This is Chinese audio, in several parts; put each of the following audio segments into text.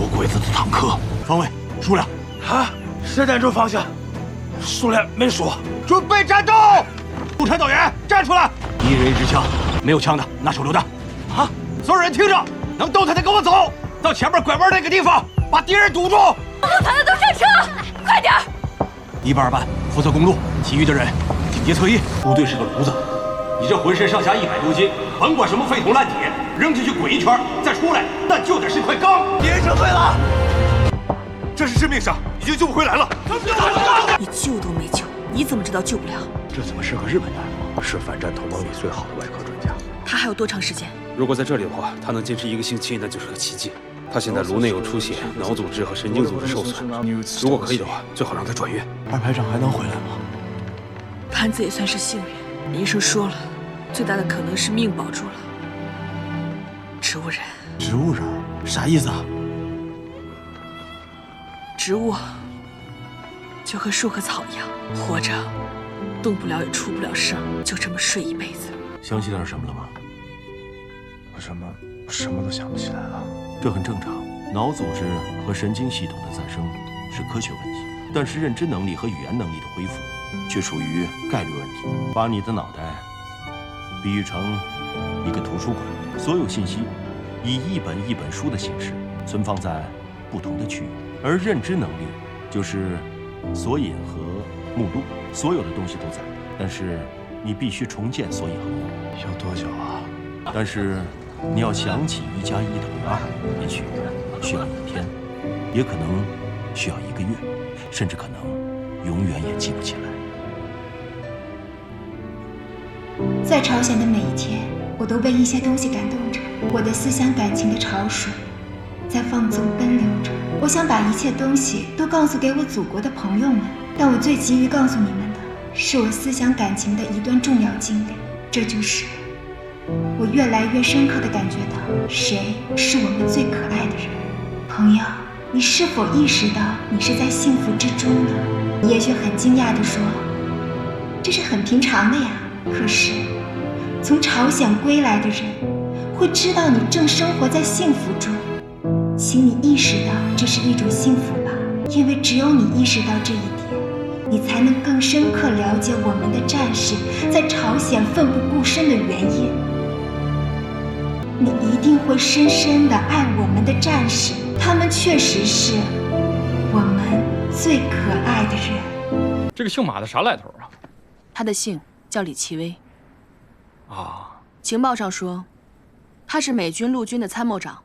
脱鬼子的坦克，方位数量啊，10点钟方向，数量没数，准备战斗！共产党员站出来！一人一支枪，没有枪的拿手榴弹。啊！所有人听着，能动弹的跟我走，到前面拐弯那个地方，把敌人堵住。动弹的都上车，快点！1班2班负责公路，其余的人警戒侧翼。部队是个炉子，你这浑身上下100多斤，甭管什么废铜烂铁，扔进去滚一圈，再出来，那就得是块钢。敌人撤退了，这是致命伤，已经救不回来了。你救都没救，你怎么知道救不了？这怎么是个日本大夫？是反战同盟里最好的外科专家。他还有多长时间？如果在这里的话，他能坚持1个星期，那就是个奇迹。他现在颅内有出血，脑组织和神经组织受损。如果可以的话，最好让他转院。2排长还能回来吗？潘子也算是幸运，医生说了，最大的可能是命保住了。植物人。植物人啥意思啊？植物就和树和草一样，活着动不了也出不了声，就这么睡一辈子。想起点什么了吗？我什么都想不起来了。这很正常，脑组织和神经系统的再生是科学问题，但是认知能力和语言能力的恢复却属于概率问题。把你的脑袋比喻成一个图书馆，所有信息以一本一本书的形式存放在不同的区域，而认知能力就是索引和目录，所有的东西都在，但是你必须重建索引和目录。要多久啊？但是你要想起1+1等于2，也许需要1天，也可能需要1个月，甚至可能永远也记不起来。在朝鲜的每一天，我都被一些东西感动着，我的思想感情的潮水在放纵奔流着。我想把一切东西都告诉给我祖国的朋友们，但我最急于告诉你们的是我思想感情的一段重要经历，这就是我越来越深刻地感觉到，谁是我们最可爱的人。朋友，你是否意识到你是在幸福之中呢？你也许很惊讶地说，这是很平常的呀。可是从朝鲜归来的人会知道你正生活在幸福中，请你意识到这是一种幸福吧，因为只有你意识到这一点，你才能更深刻了解我们的战士在朝鲜奋不顾身的原因。你一定会深深地爱我们的战士，他们确实是我们最可爱的人。这个姓马的啥来头啊？他的姓叫李奇微。啊，情报上说，他是美军陆军的参谋长。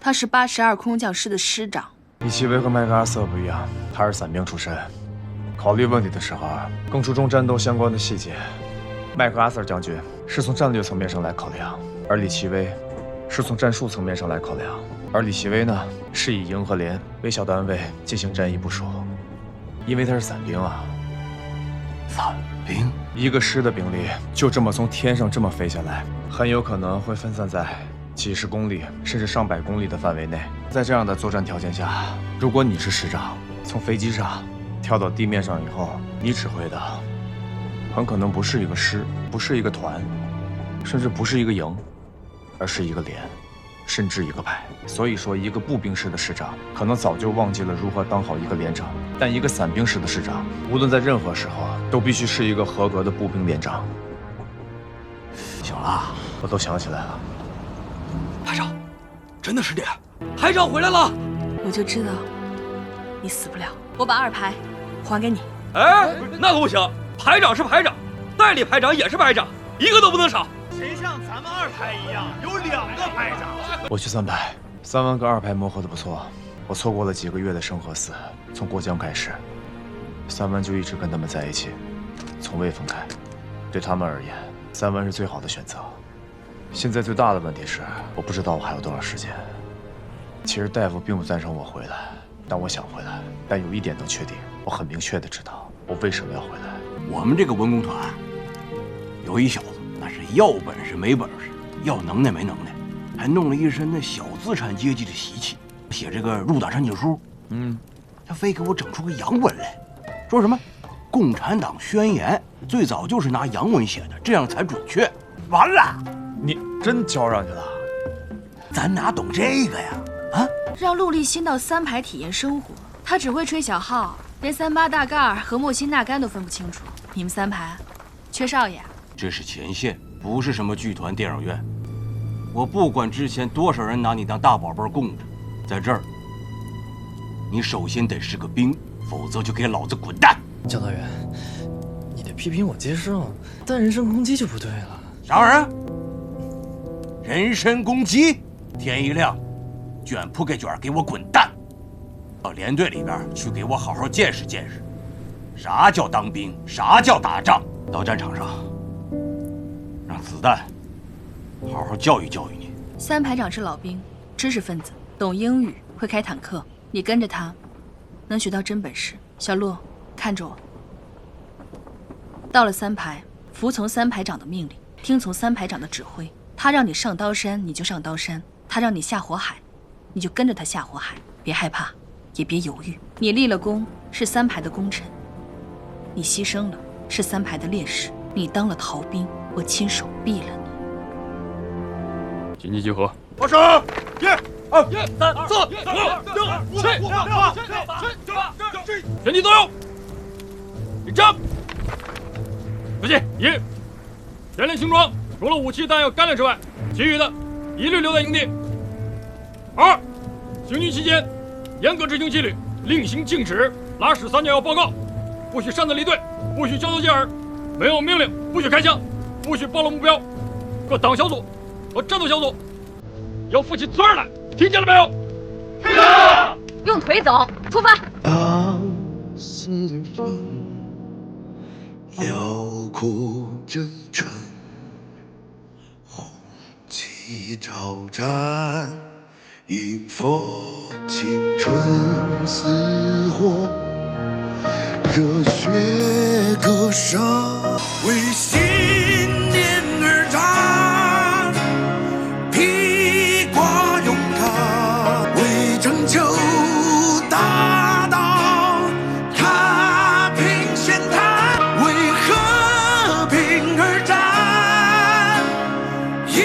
他是82空降师的师长。李奇微和麦克阿瑟不一样，他是伞兵出身，考虑问题的时候更注重战斗相关的细节。麦克阿瑟将军是从战略层面上来考量，而李奇微是从战术层面上来考量。而李奇微呢，是以营和连为小单位进行战役部署，因为他是伞兵啊。伞兵，1个师的兵力就这么从天上这么飞下来，很有可能会分散在几十公里甚至上百公里的范围内。在这样的作战条件下，如果你是师长，从飞机上跳到地面上以后，你指挥的很可能不是一个师，不是一个团，甚至不是一个营，而是一个连，甚至一个排。所以说，一个步兵师的师长可能早就忘记了如何当好一个连长，但一个伞兵师的师长，无论在任何时候都必须是一个合格的步兵连长。小拉，我都想起来了。排长，真的是你，排长回来了。我就知道你死不了，我把2排还给你。哎，那可不行，排长是排长，代理排长也是排长，1个都不能少。谁像咱们2排一样有2个排长？我去3排，3万跟2排磨合的不错。我错过了几个月的生和死，从过江开始，3万就一直跟他们在一起，从未分开。对他们而言，3万是最好的选择。现在最大的问题是，我不知道我还有多少时间。其实大夫并不赞成我回来，但我想回来。但有一点能确定，我很明确的知道我为什么要回来。我们这个文工团有一小子，那是要本事没本事，要能耐没能耐，还弄了一身那小资产阶级的习气，写这个入党申请书。他非给我整出个洋文来，说什么共产党宣言最早就是拿洋文写的，这样才准确。完了，你真交上去了？咱哪懂这个呀？啊，让陆立新到三排体验生活。他只会吹小号，连38大盖儿和莫辛纳甘都分不清楚。你们三排缺少爷？这是前线，不是什么剧团、电影院。我不管之前多少人拿你当大宝贝供着，在这儿，你首先得是个兵，否则就给老子滚蛋！教导员，你的批评我接受，但人身攻击就不对了。啥玩意儿？人身攻击？天一亮，卷铺盖卷给我滚蛋！到连队里边去给我好好见识见识，啥叫当兵，啥叫打仗。到战场上，让子弹好好教育教育你。三排长是老兵，知识分子，懂英语，会开坦克。你跟着他，能学到真本事。小洛，看着我。到了三排，服从三排长的命令，听从三排长的指挥。他让你上刀山，你就上刀山；他让你下火海，你就跟着他下火海。别害怕，也别犹豫。你立了功，是三排的功臣；你牺牲了，是三排的烈士。你当了逃兵，我亲手毙了你。紧急集合！我手1、2、3、4、5、6、7、全体动用！立正！不行，全连轻装，除了武器弹药干粮之外，其余的一律留在营地。2、行军期间，严格执行纪律，令行禁止。拉屎撒尿要报告，不许擅自离队，不许交头接耳，没有命令不许开枪，不许暴露目标。各党小组和战斗小组要负起责任来，听见了没有？听见了。用腿走，出发。当四方辽阔征程，红旗招展，迎风青春似火，热血歌声，为信念而战，披挂勇敢，为拯救大道踏平险滩，为和平而战，一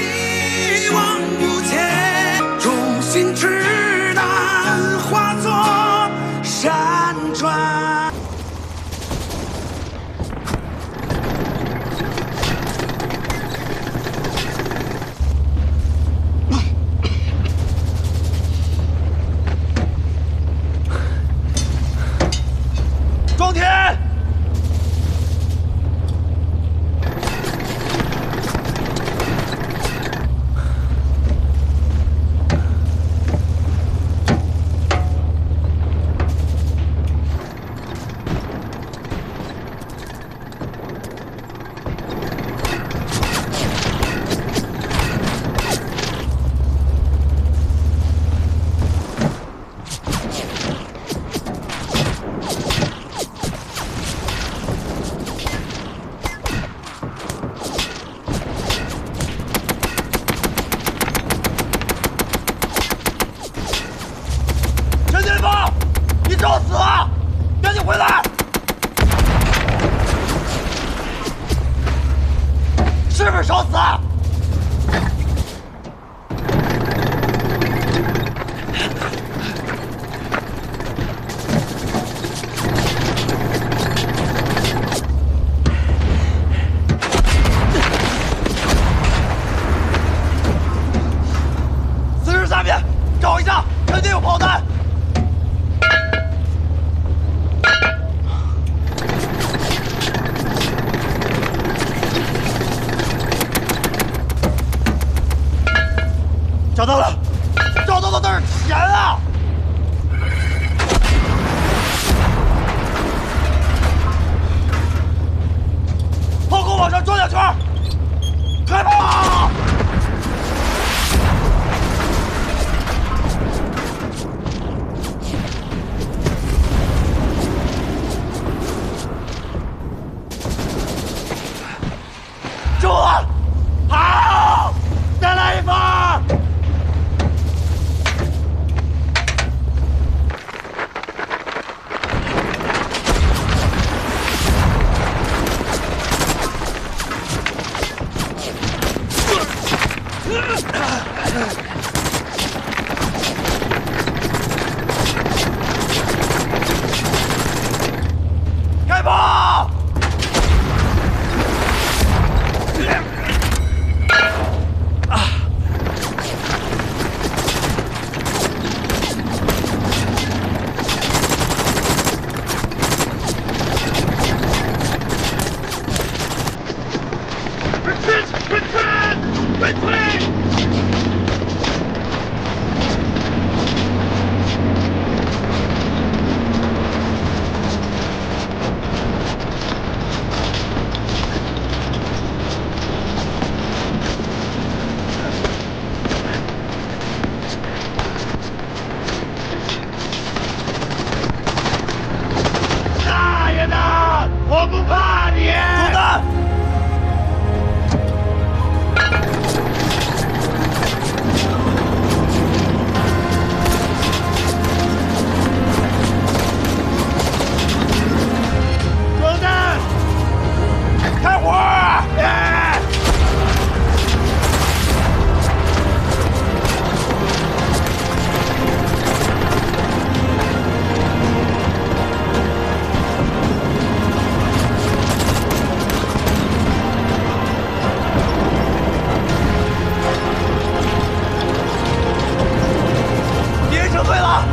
往无前，忠心赤胆化作山川。装填！陈前锋，你找死啊！赶紧回来！是不是找死啊？40下面找一下，肯定有炮弹。找到了，找到的那是钱啊！炮口往上转2圈，开炮！中了！好，再来一发！罪了。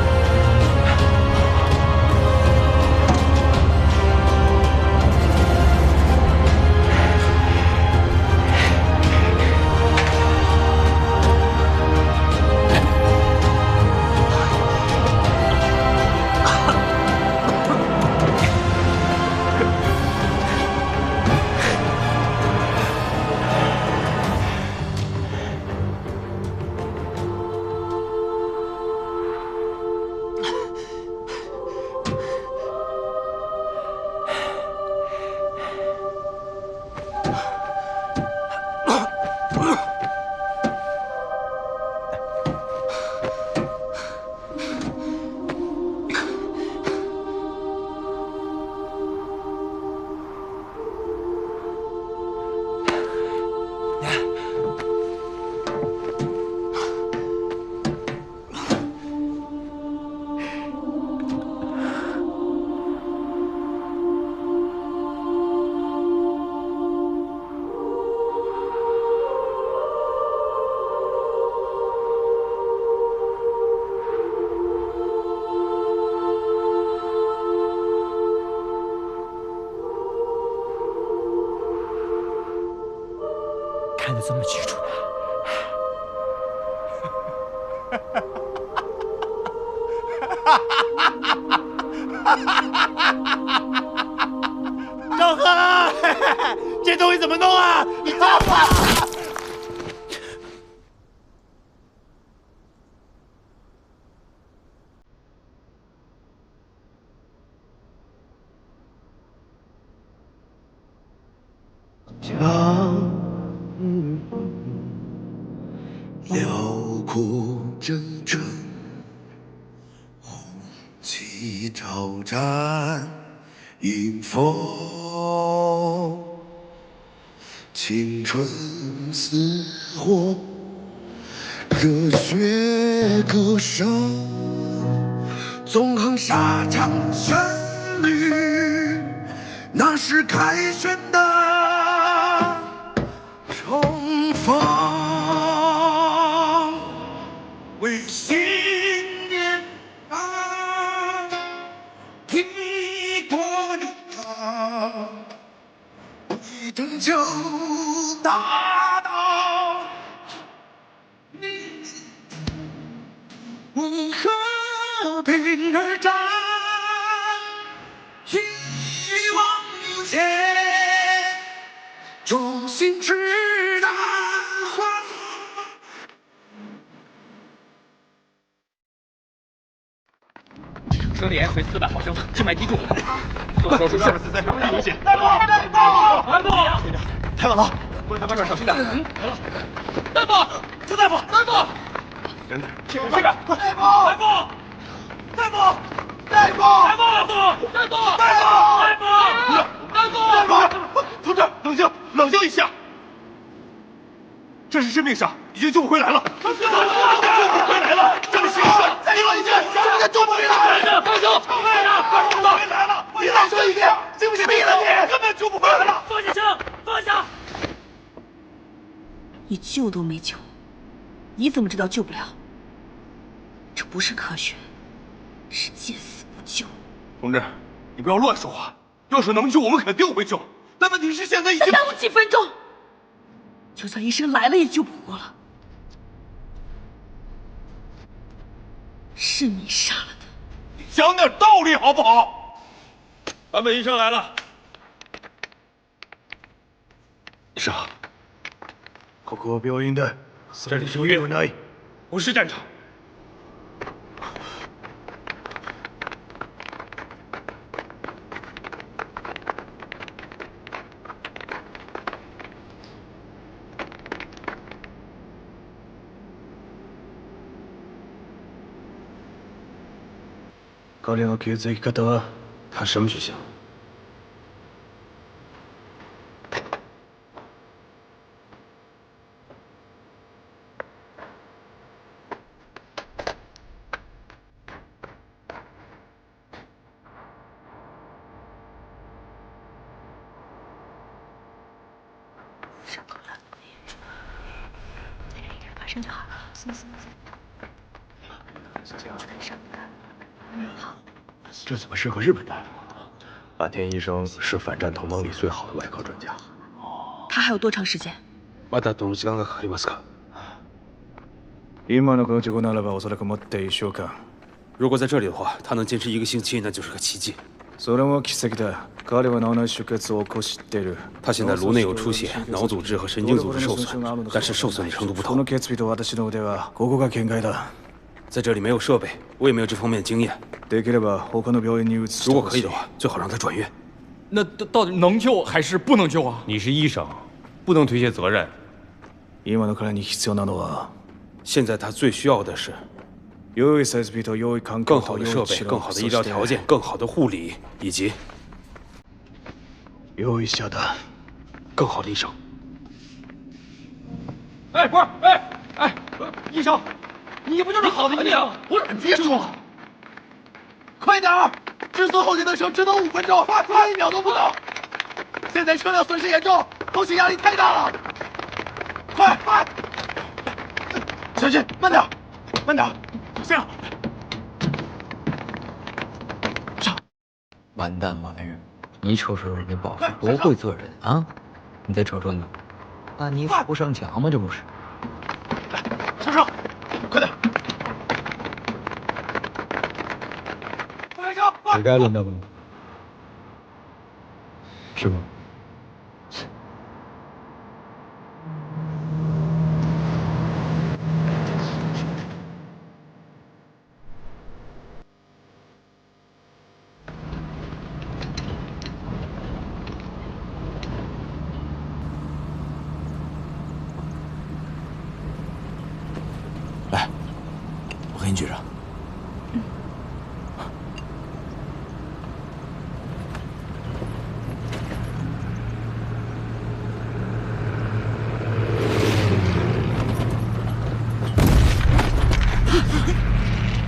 看得这么清楚。赵贺，这东西怎么弄啊？你造吧！辽阔征程，红旗招展，迎风，青春似火，热血歌声，纵横沙场旋律，那是凯旋的冲锋。为信念啊，披过的他，为拯救大道，为和平而战，希望无限，众星之大欢。生理盐水400毫升，静脉滴注。做手术下次再上危险。大夫！大夫！太晚了，过来，小心点。来了。大夫！邱大夫！大夫！人呢？这个！大夫！大夫！大夫！大夫！大夫！同志，冷静一下。这是致命伤，已经救不回来了。救不回来了！这么心酸，再冷静，根本救不回来。放手！救回来了！你再说一遍，信不信毙了你？根本救不回来了！放下枪，放下！你救都没救，你怎么知道救不了？这不是科学，是见死不救。同志，你不要乱说话。要是能救，我们肯定会救。但问题是现在已经……再耽误几分钟，就算医生来了也救不活了。是你杀了他。你讲点道理好不好？坂本医生来了。医生，ここは病院だ。这里是医院，不是战场。彼の血液型は？他什么学校？伤口了，马上就好了。这怎么适合日本大夫？坂田医生是反战同盟里最好的外科专家。他还有多长时间？まだどの時間がかかりますか？今のこの事故ならばおそらくもって1週間。如果在这里的话，他能坚持1个星期，那就是个奇迹。それも奇跡だ。彼は脳内出血を起こしている。他现在颅内有出血，脑组织和神经组织受损，但是受损的程度不同。この決意と私の腕はここが限界だ。在这里没有设备，我也没有这方面的经验。できれば他の病院に移して如果可以的话，最好让他转院。那到底能救还是不能救啊？你是医生，不能推卸责任。今の彼に必要なのは，现在他最需要的是良い設備と良い環境更好的设备、と良い治療、更好的医療条件、更好的护理，以及有一下的更好的医生。哎，不是，哎，医生，你不就是好的医生？不是，别说了，快点儿！直送后勤的车只能5分钟，1秒都不能。现在车辆损失严重，后勤压力太大了。快！小心，慢点，慢点，这样。上！完蛋玩意儿！你瞅瞅人家保父多会做人啊！你再瞅瞅你，安妮扶不上墙吗？这不是？来，上车，快点！也该轮到我了，是吧？来，我给你举着。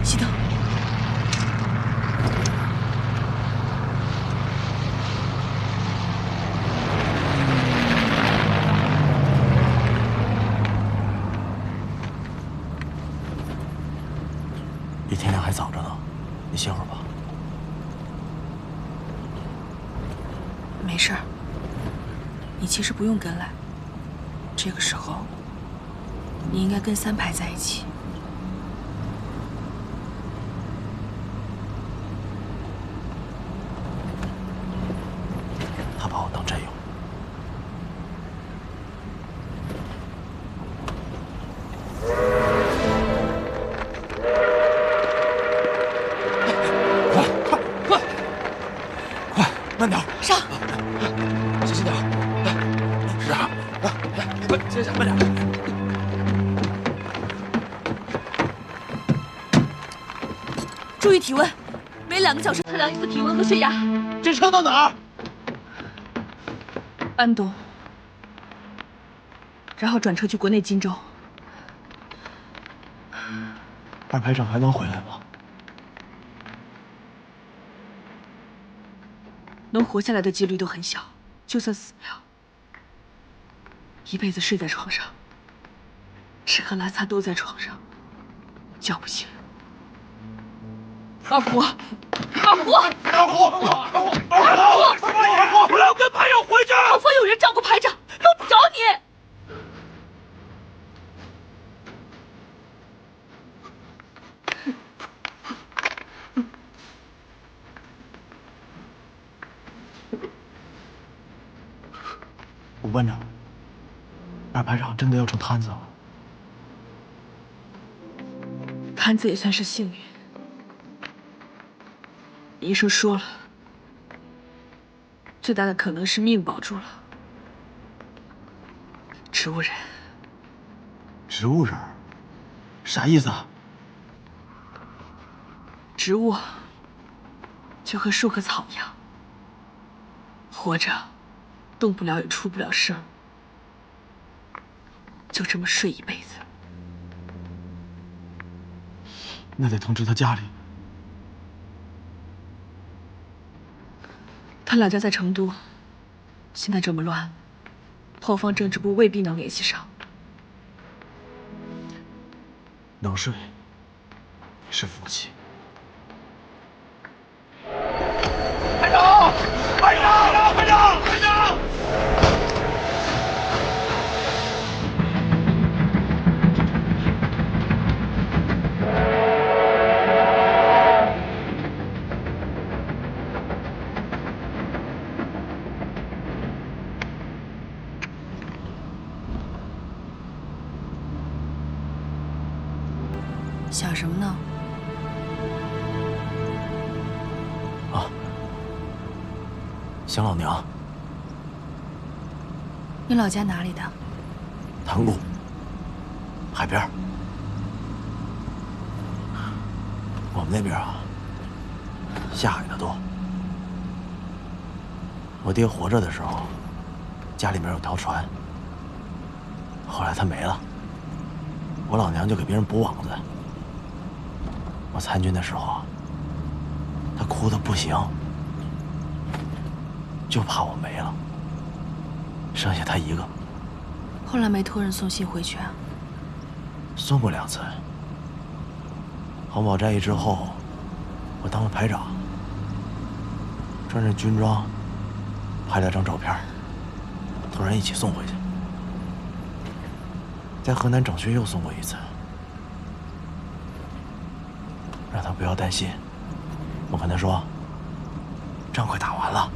熄灯。离天亮还早着呢，你歇会儿吧。没事儿，你其实不用跟来。这个时候，你应该跟3排在一起。他把我当战友。快，慢点，上！小心点。是啊，来，接着慢点。注意体温，每2个小时测量1次体温和血压。这车到哪儿？安东，然后转车去国内荆州。2排长还能回来吗？能活下来的几率都很小，就算死掉，一辈子睡在床上，吃喝拉撒都在床上，叫不醒。二虎，二虎，二虎，不要跟排长回去！后方有人照顾排长，用不着你。吴班长，2排长真的要成摊子了。摊子也算是幸运。医生说了，最大的可能是命保住了。植物人。植物人？啥意思啊？植物就和树和草一样，活着，动不了也出不了声，就这么睡一辈子。那得通知他家里。他老家在成都，现在这么乱，后方政治部未必能联系上。能睡，是福气。排长，排长，排长，排长！想什么呢？啊，想老娘。你老家哪里的？塘沽，海边。我们那边啊，下海的多。我爹活着的时候，家里面有条船，后来他没了，我老娘就给别人补网子。我参军的时候，他哭得不行，就怕我没了，剩下他一个。后来没托人送信回去啊？送过2次。黄堡战役之后，我当了排长，穿着军装，拍了张照片，托人一起送回去。在河南整训又送过1次。让他不要担心，我跟他说，仗快打完了，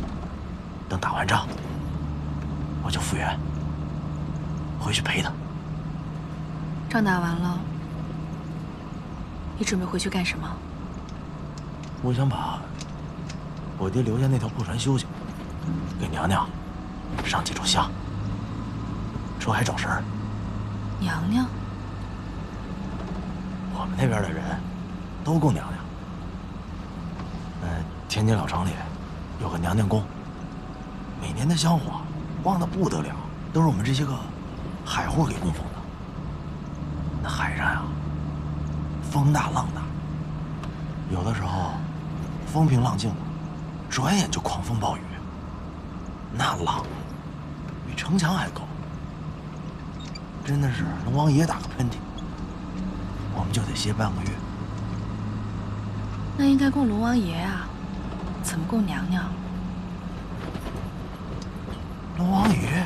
等打完仗，我就复员，回去陪他。仗打完了，你准备回去干什么？我想把我爹留下那条破船修修，给娘娘上几炷香，出海找神儿。娘娘？我们那边的人都供娘娘。天津老城里有个娘娘宫，每年的香火旺得不得了，都是我们这些个海户给供奉的。那海上呀，风大浪大，有的时候风平浪静的，转眼就狂风暴雨，那浪比城墙还高，真的是龙王爷打个喷嚏，我们就得歇半个月。那应该供龙王爷啊，怎么供娘娘？龙王爷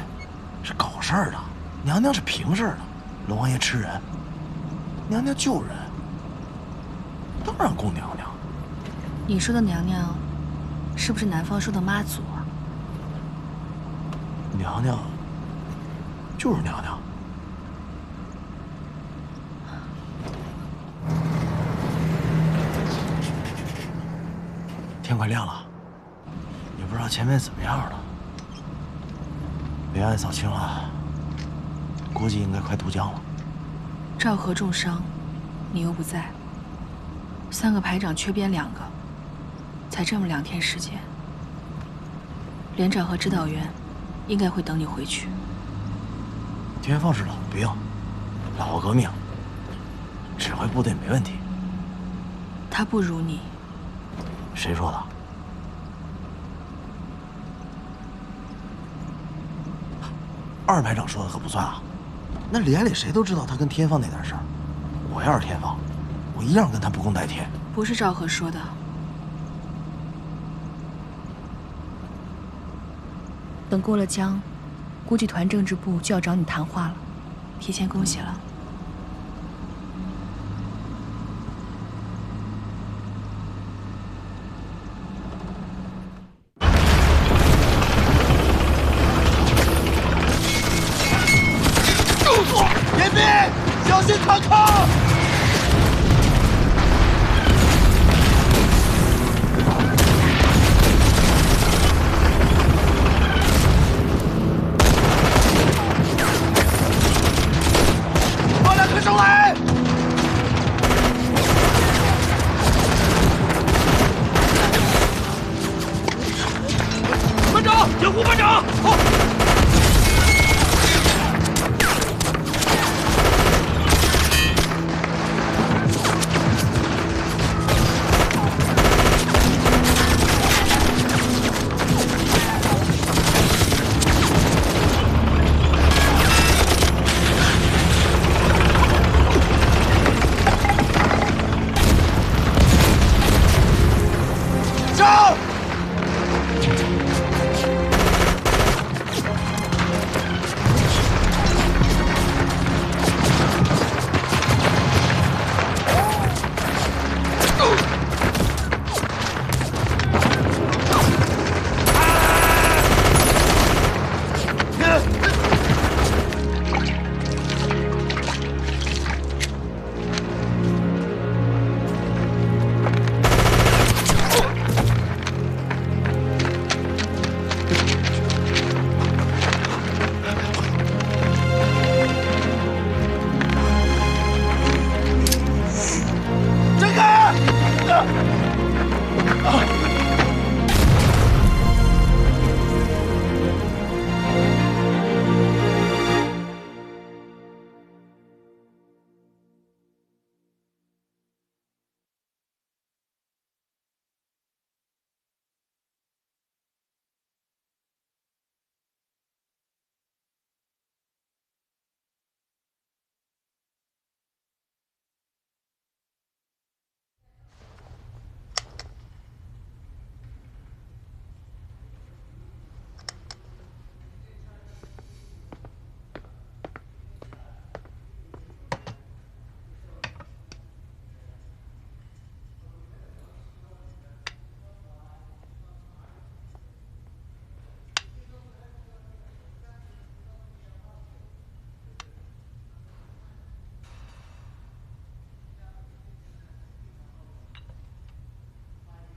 是搞事儿的，娘娘是平事儿的。龙王爷吃人，娘娘救人，当然供娘娘。你说的娘娘，是不是南方说的妈祖啊？娘娘就是娘娘。天快亮了，也不知道前面怎么样了。北岸扫清了，估计应该快渡江了。赵和重伤，你又不在，3个排长缺编2个，才这么2天时间，连长和指导员应该会等你回去。田放是老兵，老革命，指挥部队没问题。他不如你。谁说的？2排长说的可不算啊，那连里谁都知道他跟天放那点事儿。我要是天放，我一样跟他不共戴天。不是赵和说的。等过了江，估计团政治部就要找你谈话了，提前恭喜了。严兵，小心坦克！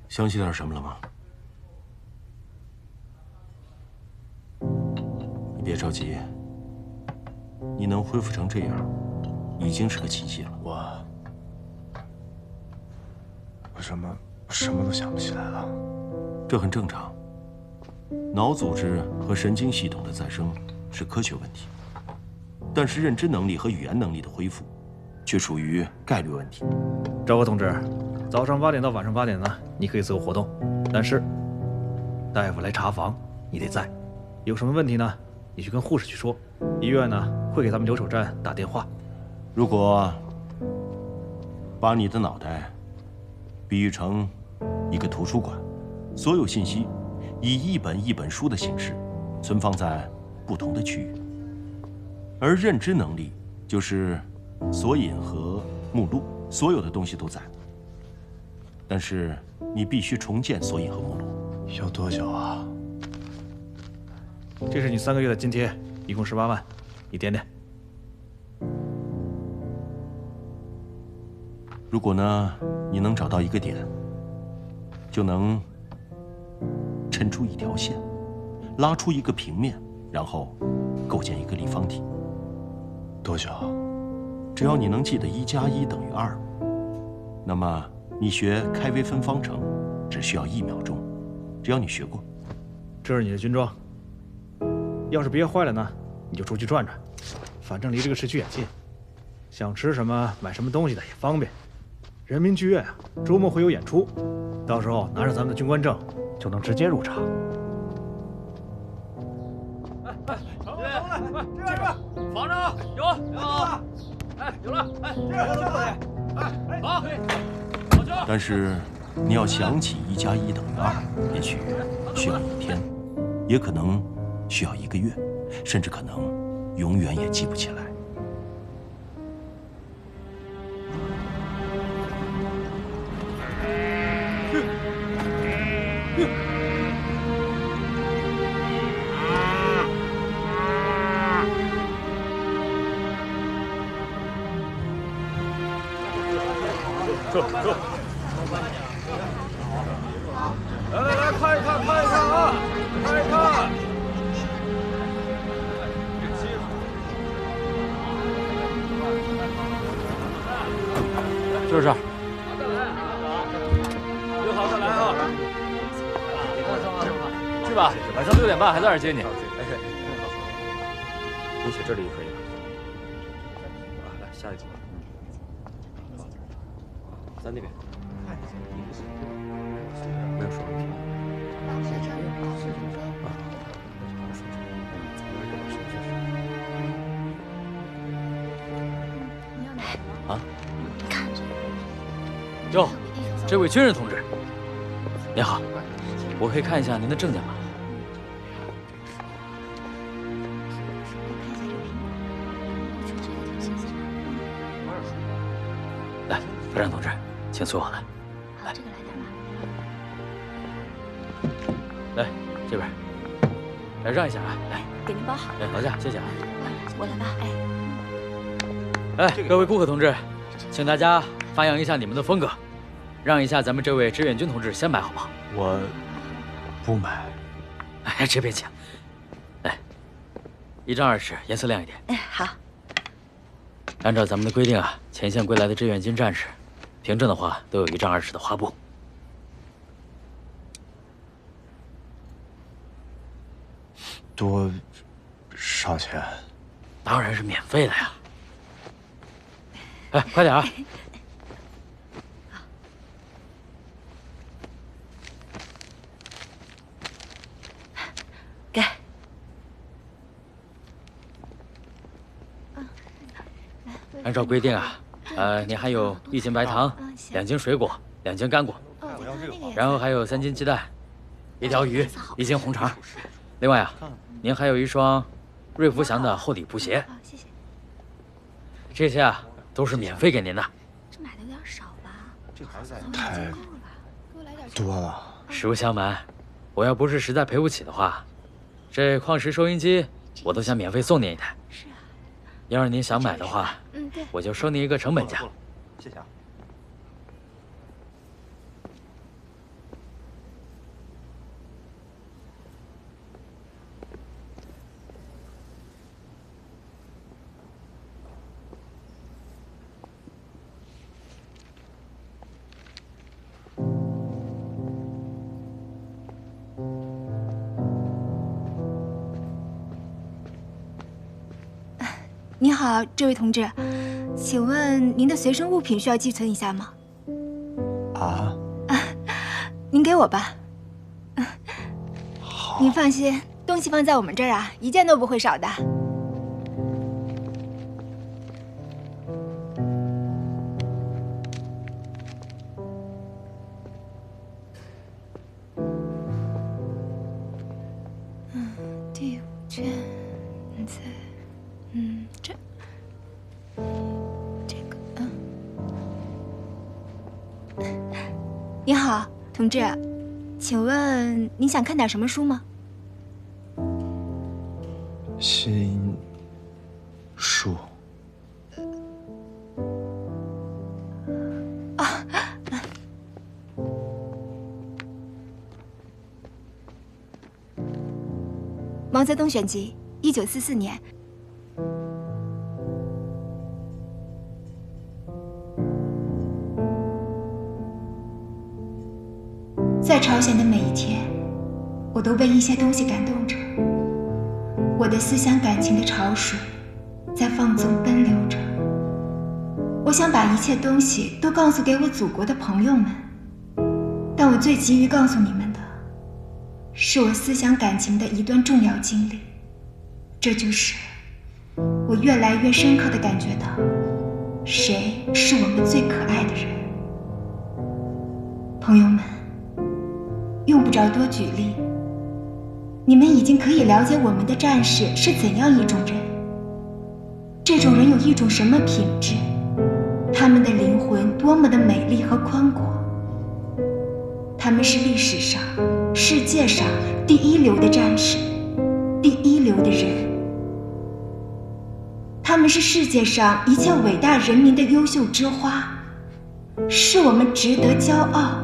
想起点什么了吗？你别着急，你能恢复成这样，已经是个奇迹了。我什么都想不起来了。这很正常。脑组织和神经系统的再生是科学问题，但是认知能力和语言能力的恢复，却属于概率问题。赵哥同志，早上8点到晚上8点呢，你可以自由活动，但是大夫来查房，你得在。有什么问题呢，你去跟护士去说。医院呢会给咱们留守站打电话。如果把你的脑袋比喻成一个图书馆，所有信息以一本一本书的形式存放在不同的区域，而认知能力就是索引和目录，所有的东西都在。但是你必须重建索引和目录。要多久啊？这是你3个月的津贴，一共18万，你点点。如果呢，你能找到一个点，就能抻出一条线，拉出一个平面，然后构建一个立方体。多久？只要你能记得1+1等于2，那么你学开微分方程只需要1秒钟，只要你学过。这是你的军装，要是憋坏了呢，你就出去转转，反正离这个市区也近，想吃什么买什么东西的也方便。人民剧院啊，周末会有演出，到时候拿着咱们的军官证就能直接入场。这边房长有，哎，有了，哎，这好，但是你要想起1+1等于2，也许需要1天，也可能需要1个月，甚至可能永远也记不起来。走，来，看一看啊，看一看。就是这儿。约好再来啊！去吧，晚上6点半还在这儿接你。你写这里就可以了。来，下一组。在那边。没有什么问题。啊？哟，这位军人同志，您好，我可以看一下您的证件吗？来，排长同志，请随我来。来，这边，来让一下啊，来，给您包好。哎，劳驾，谢谢啊。我来吧，哎，各位顾客同志，请大家发扬一下你们的风格，让一下咱们这位志愿军同志先买，好不好？我不买。哎，这边请。来，1张2纸，颜色亮一点。哎，好。按照咱们的规定啊，前线归来的志愿军战士，凭证的话都有1丈2尺的花布。多少钱？当然是免费的呀！哎，快点儿！给。按照规定啊，你还有1斤白糖、2斤水果、2斤干果，然后还有3斤鸡蛋、1条鱼、1斤红肠。另外啊，您还有1双瑞福祥的厚底布鞋。谢谢。这些啊都是免费给您的。这买的有点少吧？这太多了。实不相瞒，我要不是实在赔不起的话，这矿石收音机我都想免费送您1台。是啊。要是您想买的话，对，我就收您一个成本价。谢谢啊。你好，这位同志，请问您的随身物品需要寄存一下吗？啊？您给我吧。您放心，东西放在我们这儿啊，1件都不会少的。第5卷在。你好，同志，请问您想看点什么书吗？新书。毛泽东选集，1944年。在朝鲜的每一天，我都被一些东西感动着。我的思想感情的潮水在放纵奔流着。我想把一切东西都告诉给我祖国的朋友们，但我最急于告诉你们的，是我思想感情的一段重要经历。这就是我越来越深刻地感觉到，谁是我们最可爱的人。朋友们，用不着多举例，你们已经可以了解我们的战士是怎样一种人。这种人有一种什么品质？他们的灵魂多么的美丽和宽广。他们是历史上、世界上第一流的战士，第一流的人。他们是世界上一切伟大人民的优秀之花，是我们值得骄傲。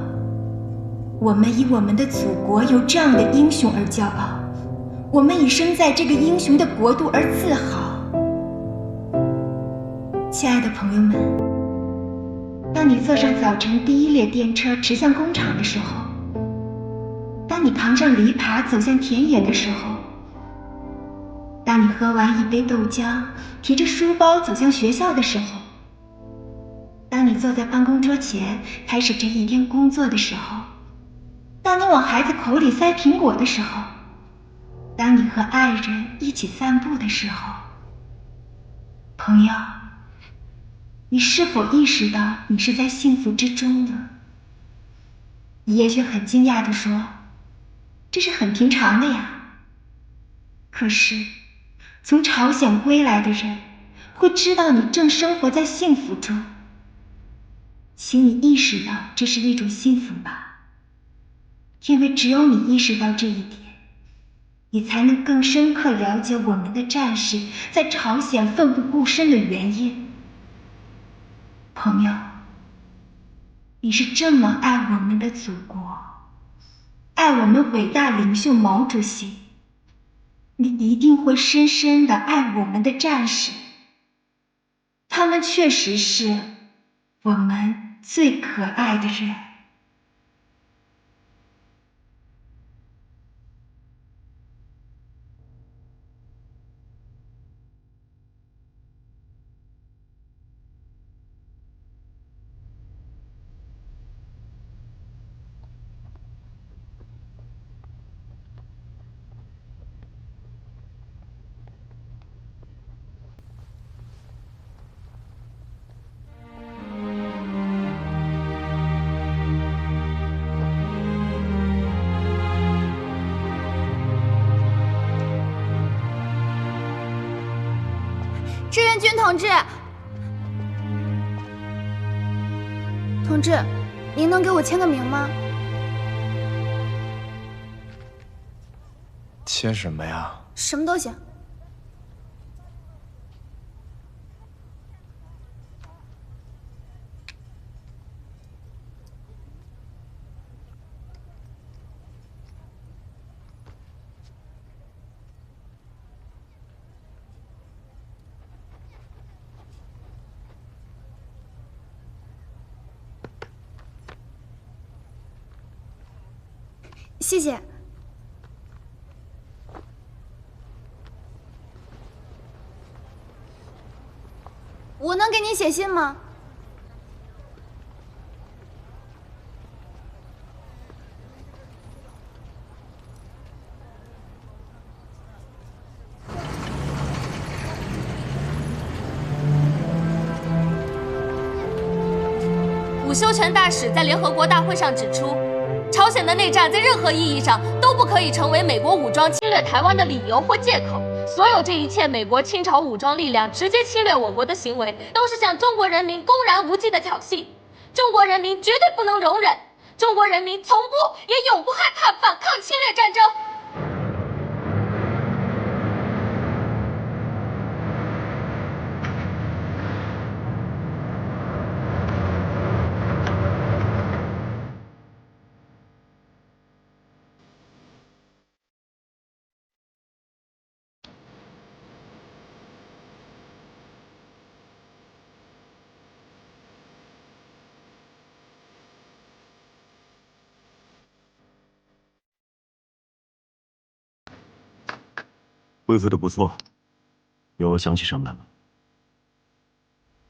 我们以我们的祖国有这样的英雄而骄傲，我们以生在这个英雄的国度而自豪。亲爱的朋友们，当你坐上早晨第1列电车驰向工厂的时候，当你扛上篱笆走向田野的时候，当你喝完1杯豆浆提着书包走向学校的时候，当你坐在办公桌前开始这一天工作的时候，当你往孩子口里塞苹果的时候，当你和爱人一起散步的时候，朋友，你是否意识到你是在幸福之中呢？你也许很惊讶地说，这是很平常的呀。可是从朝鲜归来的人会知道你正生活在幸福中，请你意识到这是一种幸福吧。因为只有你意识到这一点，你才能更深刻了解我们的战士在朝鲜奋不顾身的原因。朋友，你是这么爱我们的祖国，爱我们伟大领袖毛主席，你一定会深深地爱我们的战士。他们确实是我们最可爱的人。志愿军同志，同志，您能给我签个名吗？签什么呀？什么都行。谢谢。我能给你写信吗？伍修权大使在联合国大会上指出，朝鲜的内战在任何意义上都不可以成为美国武装侵略台湾的理由或借口。所有这一切美国清朝武装力量直接侵略我国的行为，都是向中国人民公然无忌的挑衅。中国人民绝对不能容忍，中国人民从不也永不害怕反抗侵略战争。恢复的不错，有想起什么来吗？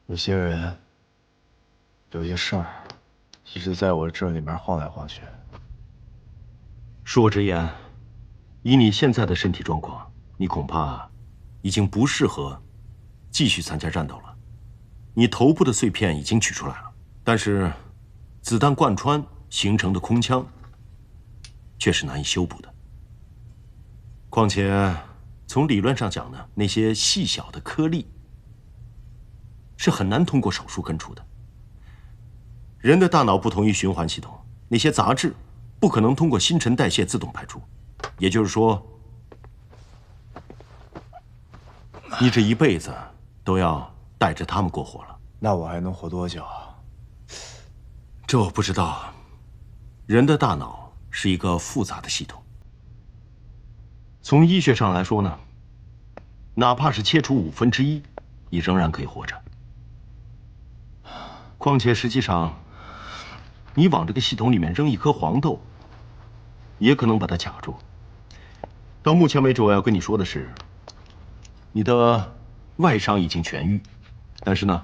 有些人，有些事儿，一直在我这里面晃来晃去。恕我直言，以你现在的身体状况，你恐怕已经不适合继续参加战斗了。你头部的碎片已经取出来了，但是子弹贯穿形成的空腔却是难以修补的。况且，从理论上讲呢，那些细小的颗粒是很难通过手术根除的。人的大脑不同于循环系统，那些杂质不可能通过新陈代谢自动排出。也就是说，你这一辈子都要带着它们过活了。那我还能活多久？这我不知道。人的大脑是一个复杂的系统。从医学上来说呢，哪怕是切除1/5，你仍然可以活着。况且实际上，你往这个系统里面扔一颗黄豆，也可能把它卡住。到目前为止，我要跟你说的是，你的外伤已经痊愈，但是呢，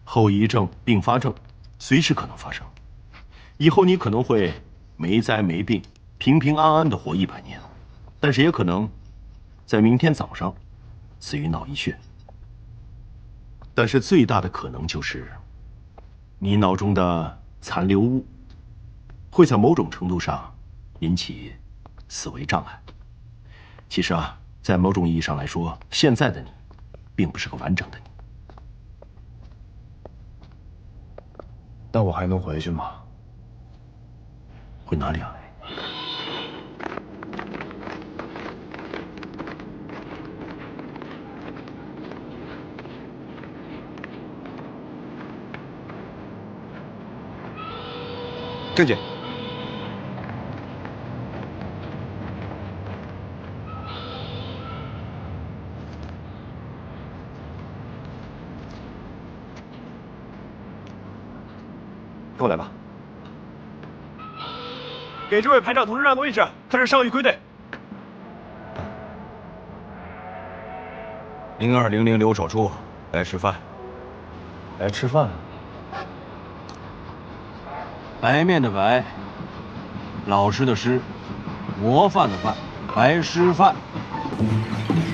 后遗症、并发症随时可能发生。以后你可能会没灾没病、平平安安的活100年。但是也可能在明天早上死于脑溢血。但是最大的可能就是你脑中的残留物会在某种程度上引起思维障碍。其实啊，在某种意义上来说，现在的你并不是个完整的你。那我还能回去吗？回哪里啊？郑姐，给这位排长同志让个位置，他是上尉归队。0200留守处，来吃饭。来吃饭。白面的白，老师的师，模范的范，白师范。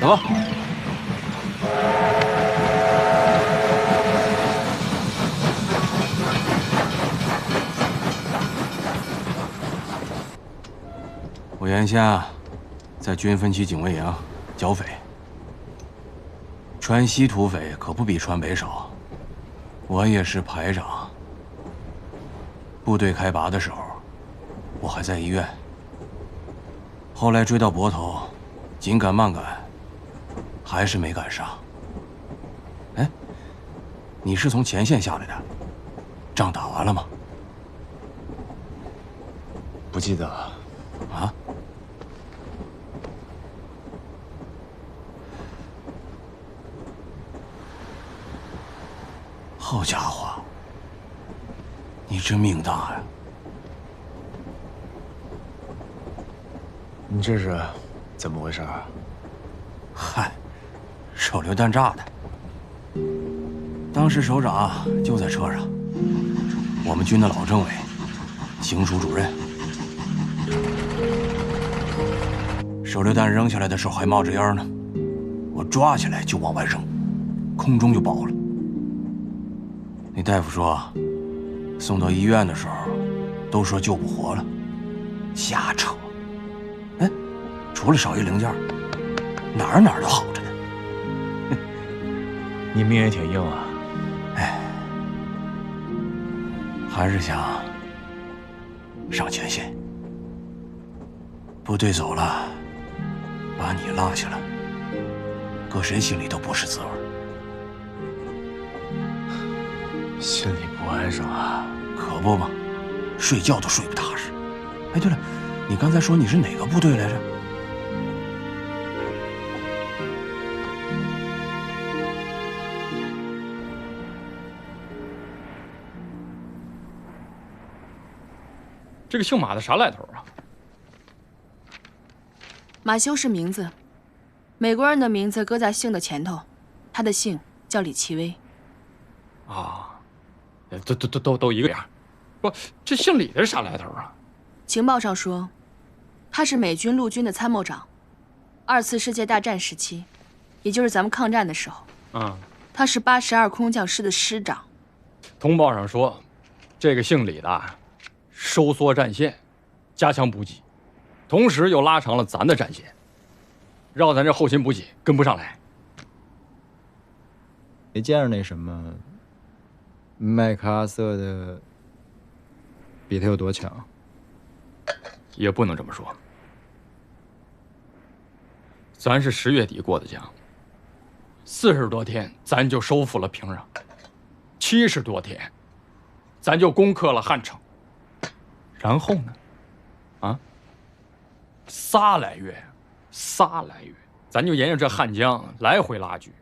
走吧。我眼下在军分区警卫营剿匪，川西土匪可不比川北少。我也是排长。部队开拔的时候，我还在医院。后来追到泊头，紧赶慢赶，还是没赶上。哎，你是从前线下来的？仗打完了吗？不记得了。啊？好家伙，你真命大呀！你这是怎么回事啊？嗨，手榴弹炸的。当时首长就在车上，我们军的老政委，行署主任。手榴弹扔下来的时候还冒着烟呢，我抓起来就往外扔，空中就爆了。那大夫说，送到医院的时候，都说救不活了，瞎扯。哎，除了少一零件，哪儿都好着呢。你命也挺硬啊。哎，还是想上前线。部队走了，把你落下了，搁谁心里都不是滋味。心里不安生啊。可不嘛，睡觉都睡不踏实。哎，对了，你刚才说你是哪个部队来着？这个姓马的啥来头啊？马修是名字，美国人的名字搁在姓的前头，他的姓叫李奇微。啊，都一个样。不，这姓李的是啥来头啊？情报上说，他是美军陆军的参谋长，2次世界大战时期，也就是咱们抗战的时候。他是82空降师的师长。通报上说，这个姓李的收缩战线，加强补给，同时又拉长了咱的战线，让咱这后勤补给跟不上来。没见着那什么麦克阿瑟的比他有多强？也不能这么说。咱是10月底过的江，40多天咱就收复了平壤，70多天咱就攻克了汉城。然后呢？啊，3来月，咱就沿着这汉江来回拉锯，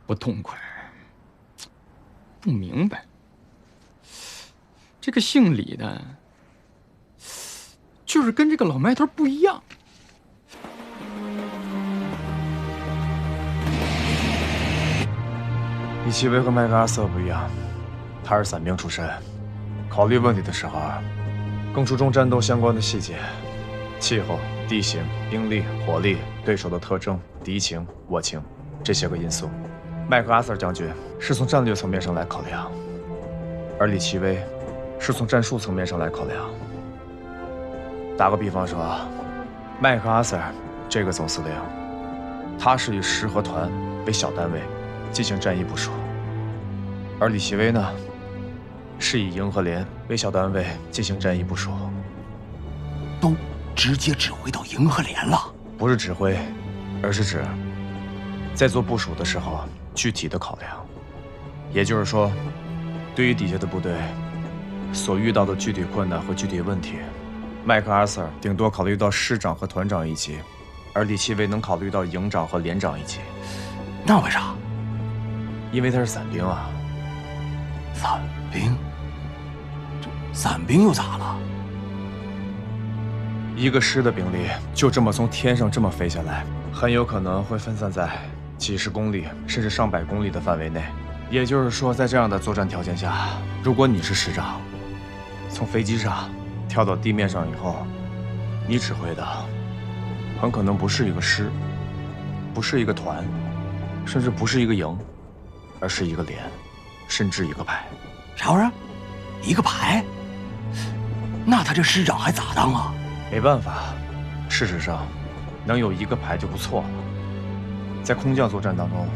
不痛快，不明白。这个姓李的，就是跟这个老麦头不一样。李奇微和麦克阿瑟不一样，他是伞兵出身，考虑问题的时候更注重战斗相关的细节，气候、地形、兵力、火力、对手的特征、敌情、我情这些个因素。麦克阿瑟将军是从战略层面上来考量，而李奇微是从战术层面上来考量。打个比方说，麦克阿瑟这个总司令，他是以师和团为小单位进行战役部署，而李奇微呢，是以营和连为小单位进行战役部署。都直接指挥到营和连了？不是指挥，而是指在做部署的时候具体的考量。也就是说，对于底下的部队所遇到的具体困难和具体问题，麦克阿瑟顶多考虑到师长和团长一级，而李奇微能考虑到营长和连长一级。那为啥？因为他是伞兵啊。伞兵？伞兵又咋了？一个师的兵力就这么从天上这么飞下来，很有可能会分散在几十公里甚至上百公里的范围内。也就是说，在这样的作战条件下，如果你是师长，从飞机上跳到地面上以后，你指挥的很可能不是一个师，不是一个团，甚至不是一个营，而是一个连，甚至一个排。啥玩意儿？一个排？那他这师长还咋当啊？没办法，事实上，能有一个排就不错了。在空降作战当中，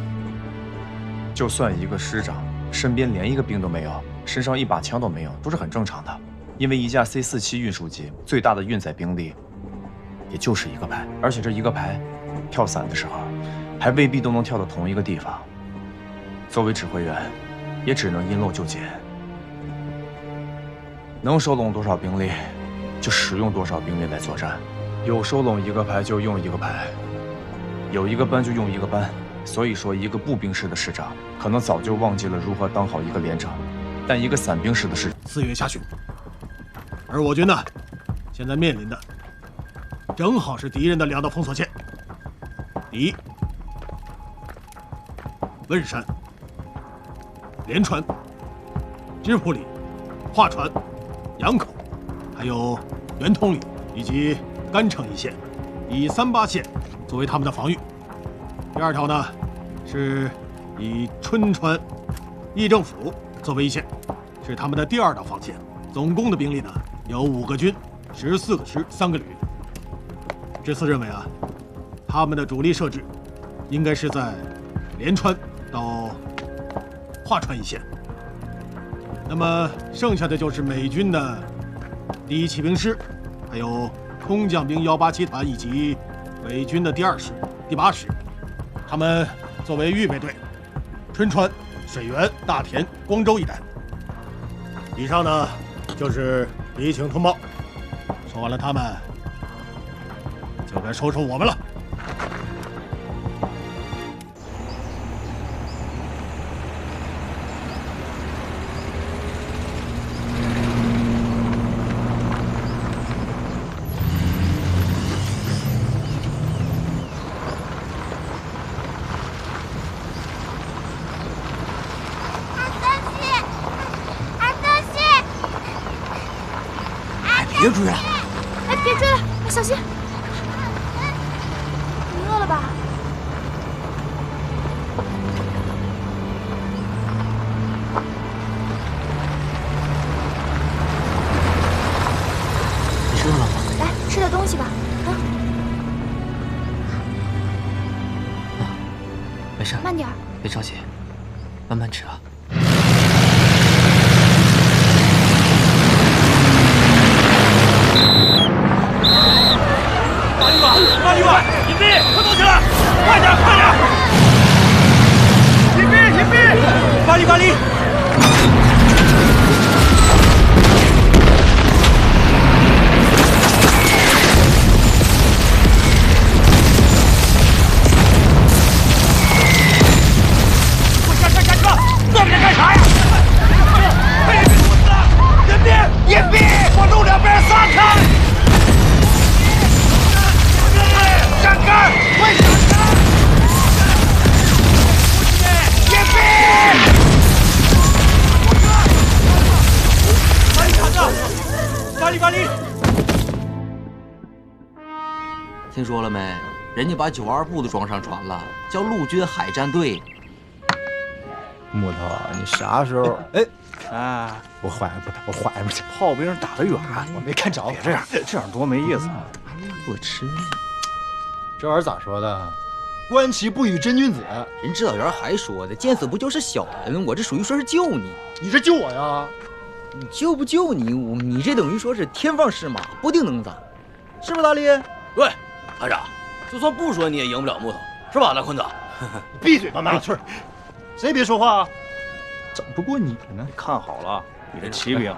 就算一个师长身边连一个兵都没有，身上一把枪都没有，都是很正常的。因为一架 C-47运输机最大的运载兵力，也就是一个排，而且这一个排跳伞的时候，还未必都能跳到同一个地方。作为指挥员，也只能因漏就捡，能收拢多少兵力，就使用多少兵力来作战。有收拢一个排就用一个排，有一个班就用一个班。所以说，一个步兵师的师长可能早就忘记了如何当好一个连长，但一个伞兵师的师4月下旬，而我军呢，现在面临的正好是敌人的2道封锁线：第一，汶山、连川、支普里、桦川、杨口，还有圆通里以及甘城一线，以38线作为他们的防御。第2条呢，是以春川、议政府作为一线，是他们的第2道防线。总共的兵力呢有5个军、14个师、3个旅。这次认为啊，他们的主力设置应该是在连川到桦川一线。那么剩下的就是美军的第1骑兵师，还有空降兵187团以及伪军的第2师、第8师。他们作为预备队，春川、水源、大田、光州一带。以上呢就是敌情通报。说完了他们，就该说说我们了。别追了！哎，别追了，小心！你饿了吧？你饿了吗？来，吃点东西吧。没事，慢点，别着急，慢慢吃啊。大旅馆，隐蔽，快动起来！快点，快点！隐蔽，隐蔽！巴黎，巴黎！快下车！坐不下干啥呀？隐蔽，隐蔽！往路两边撒开！闪开！快闪开！隐蔽！巴黎厂长，巴黎，巴黎！听说了没？人家把92部都装上船了，叫陆军海战队。木头，你啥时候？哎，我怀不去。炮兵打得远，我没看着。别这样，这样多没意思。我吃。这玩意儿咋说的？观其不语真君子。人指导员还说的，见死不救是小人，我这属于说是救你。你是救我呀？你救不救你？你这等于说是天放矢马，不定能咋，是不是大力？喂，排长，就算不说你也赢不了木头，是吧，大坤子？闭嘴吧，麻雀！谁别说话啊？整不过你呢？看好了，你是骑兵，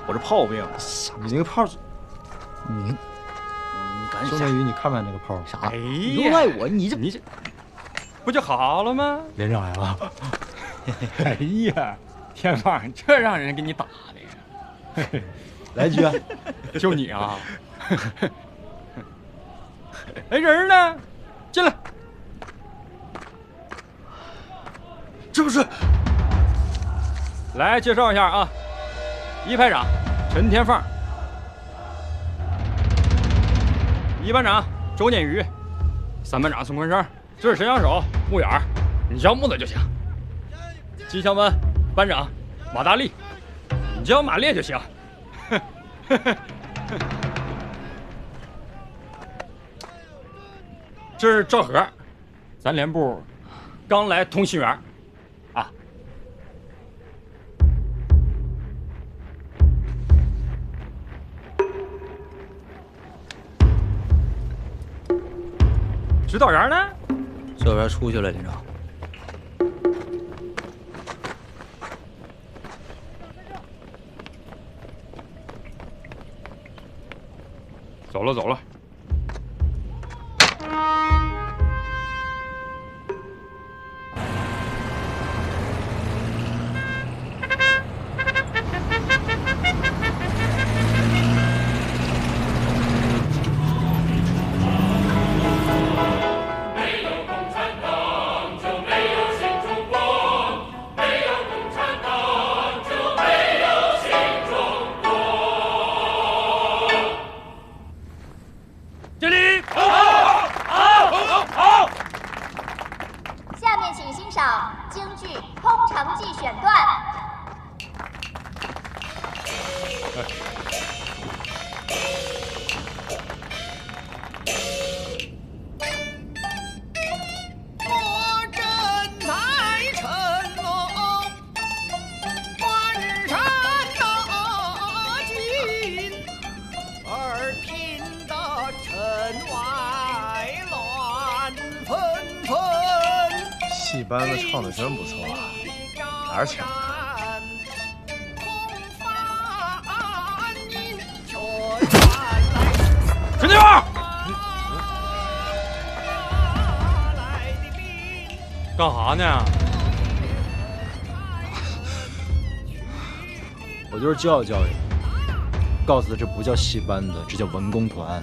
我是炮兵。你那个炮，你敢周天宇，你看看那个炮。啥？哎你又赖我？你这不就好了吗？连长来了。哎呀，天放，这让人给你打的呀！来句，就你啊！哎，人呢？进来。这不是？来介绍一下啊，一排长陈天放，一班长周念宇，三班长孙坤生，这是摄像手木远，你叫木子就行。机枪班班长马大力，你叫马烈就行。这是赵和，咱连部刚来通信员。指导员呢？指导员出去了，连长。走了走了。戏班子唱的真不错啊，哪儿请的？陈天放，干啥呢？我就是教育教育你，告诉他这不叫戏班子，这叫文工团，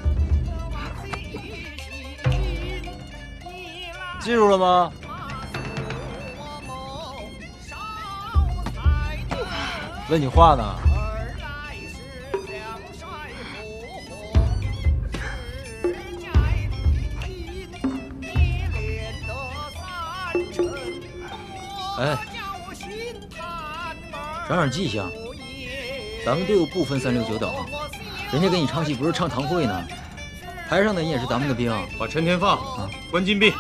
记住了吗？问你话呢。哎，长点记性，咱们队伍不分369等，人家给你唱戏不是唱堂会呢，台上的人也是咱们的兵。把陈天放关禁闭。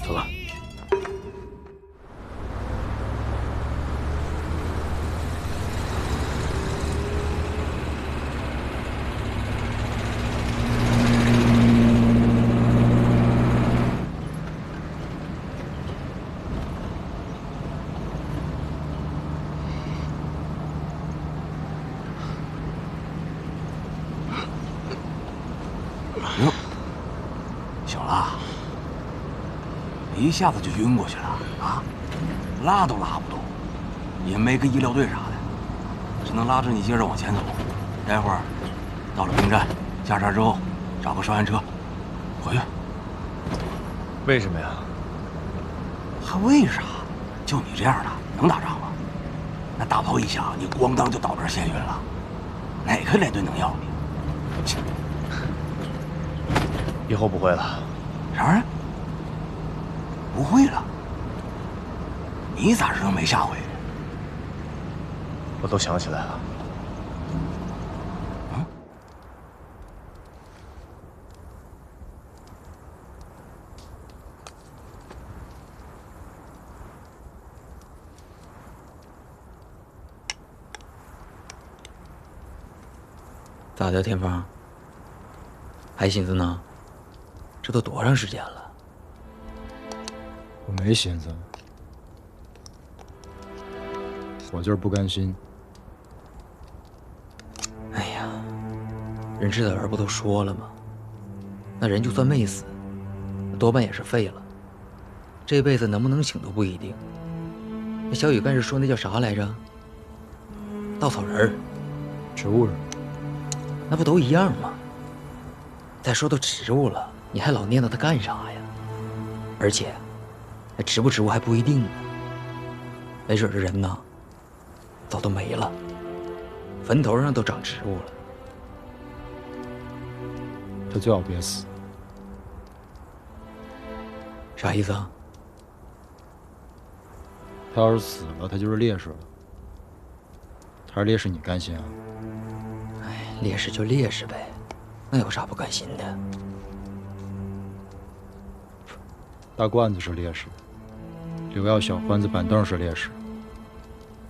走吧。哟，小拉，一下子就晕过去了啊，拉都拉不动，也没个医疗队啥的，只能拉着你接着往前走。待会儿到了兵站，下车之后找个双眼车回去。为什么呀？还为啥？就你这样的能打仗吗？那大炮一响，你咣当就倒这眩晕了，哪个连队能要你？以后不会了。啥玩意儿？不会了？你咋知道没下回？我都想起来了。嗯？咋的，天放？还寻思呢？这都多长时间了？我没寻思，我就是不甘心。哎呀，人指导员不都说了吗？那人就算没死，多半也是废了。这辈子能不能醒都不一定。那小雨干事说那叫啥来着？稻草人儿，植物人，那不都一样吗？再说都植物了，你还老念叨它干啥呀？而且，那植不植物还不一定呢。没准这人呢，早都没了，坟头上都长植物了。他最好别死。啥意思啊？他要是死了，他就是烈士了。他是烈士，你甘心啊？哎，烈士就烈士呗，那有啥不甘心的？大罐子是烈士，刘耀小欢子板凳是烈士，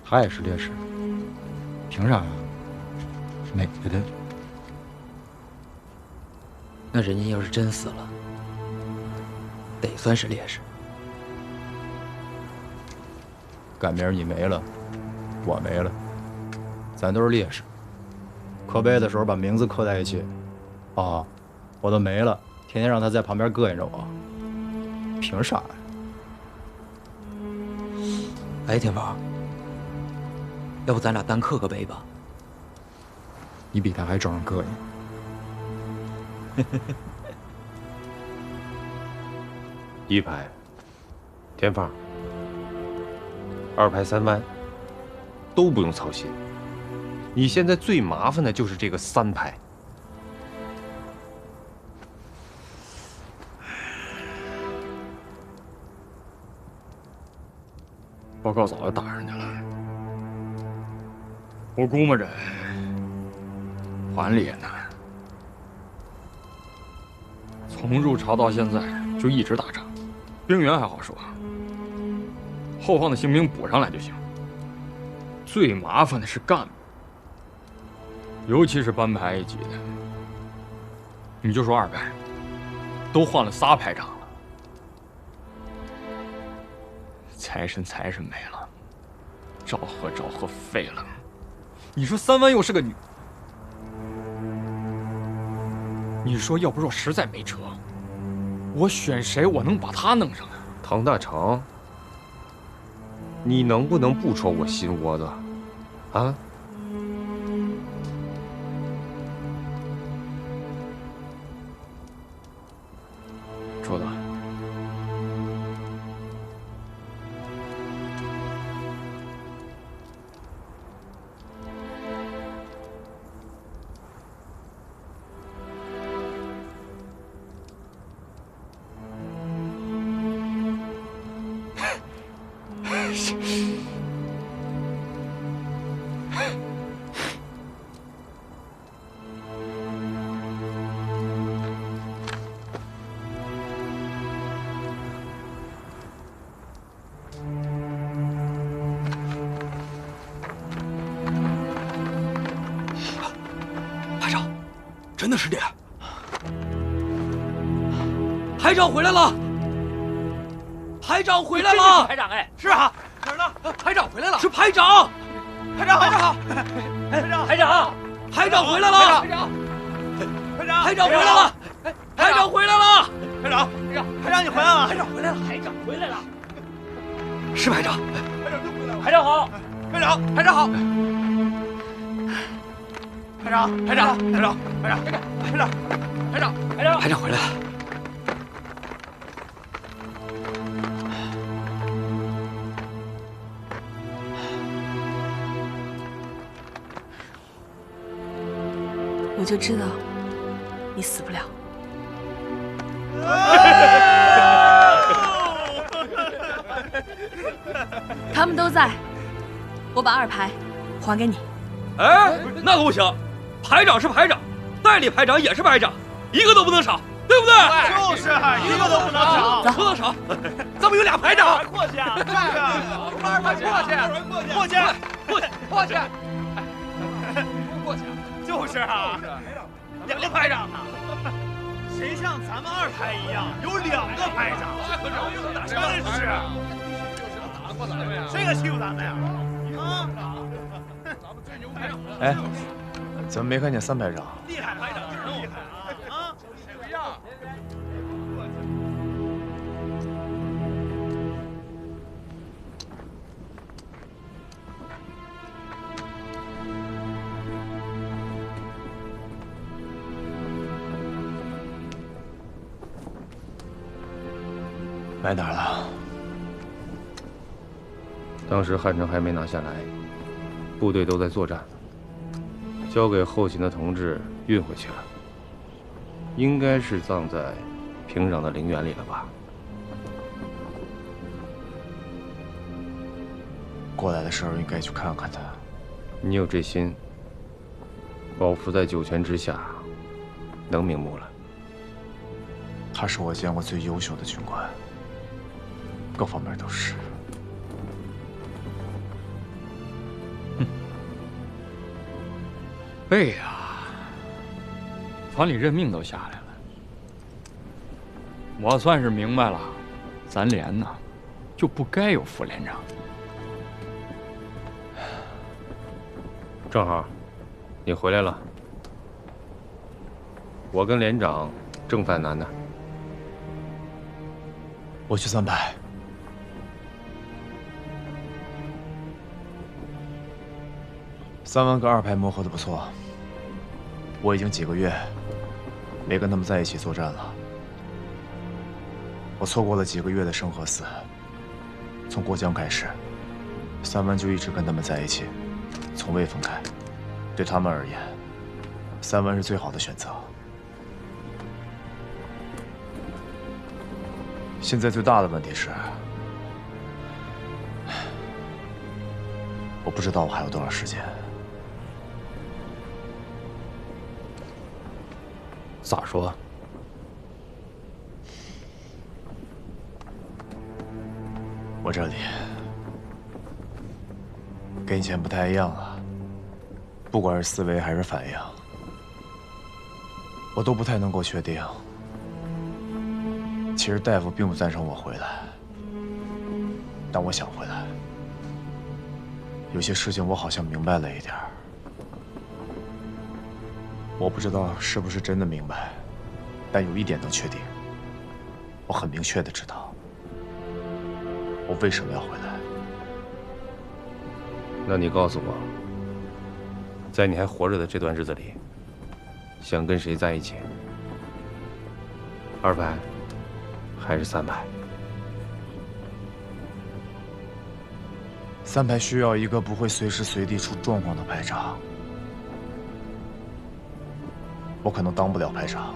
他也是烈士，凭啥呀？美的。那人家要是真死了，得算是烈士。赶明儿你没了，我没了，咱都是烈士。刻碑的时候把名字刻在一起，啊，我都没了，天天让他在旁边膈应着我，凭啥呀？哎，天宝，要不咱俩单刻个碑吧？你比他还招人膈应。一排，天放，2排3弯，都不用操心。你现在最麻烦的就是这个3排。报告早就打上去了，我估摸着还里也难。从入朝到现在就一直打仗，兵员还好说，后方的新兵补上来就行。最麻烦的是干部，尤其是班排一级的。你就说2排，都换了3排长了，财神没了，昭和废了。你说3湾又是个女，你说要不是我实在没辙，我选谁我能把她弄上啊？唐大成，你能不能不戳我心窝子啊？戳的。排长，真的是你！排长回来了！排长回来了！排长哎，是啊，哪儿呢？排长回来了！是排长！排长！排长！排长！排长回来了！排长！排长回来了！排长回来了！排长！排长你回来了！排长回来了！排长回来了！是排长！排长好！排长！排长好！排长！排长！排长！排长！排长！排长！排长！排长回来了！我就知道你死不了。他们都在，我把2排还给你。哎，那可不行，排长是排长，代理排长也是排长，一个都不能少，对不对？就是一个都不能少，不能少。咱们有俩排长，过去啊！2排过去，过去，过去，过去，就是啊，2个排长啊！谁像咱们2排一样有2个排长？真是，谁敢欺负咱们呀？啊！哎，怎么没看见3排长？厉害，排长就是厉害啊！啊，不一样。埋哪儿了？当时汉城还没拿下来，部队都在作战，交给后勤的同志运回去了。应该是葬在平壤的陵园里了吧？过来的时候应该去看看他。你有这心，保伏在九泉之下，能瞑目了。他是我见过最优秀的军官，各方面都是。背呀！团里任命都下来了，我算是明白了，咱连呢就不该有副连长。正好，你回来了，我跟连长正犯难呢。我去3排。3万跟2排磨合的不错，我已经几个月没跟他们在一起作战了。我错过了几个月的圣河寺，从过江开始，3万就一直跟他们在一起，从未分开。对他们而言，3万是最好的选择。现在最大的问题是，我不知道我还有多少时间。咋说？我这里跟以前不太一样了，不管是思维还是反应，我都不太能够确定。其实大夫并不赞成我回来，但我想回来。有些事情我好像明白了一点儿，我不知道是不是真的明白，但有一点能确定，我很明确的知道我为什么要回来。那你告诉我，在你还活着的这段日子里，想跟谁在一起？2排还是3排？3排需要一个不会随时随地出状况的排长。我可能当不了排长，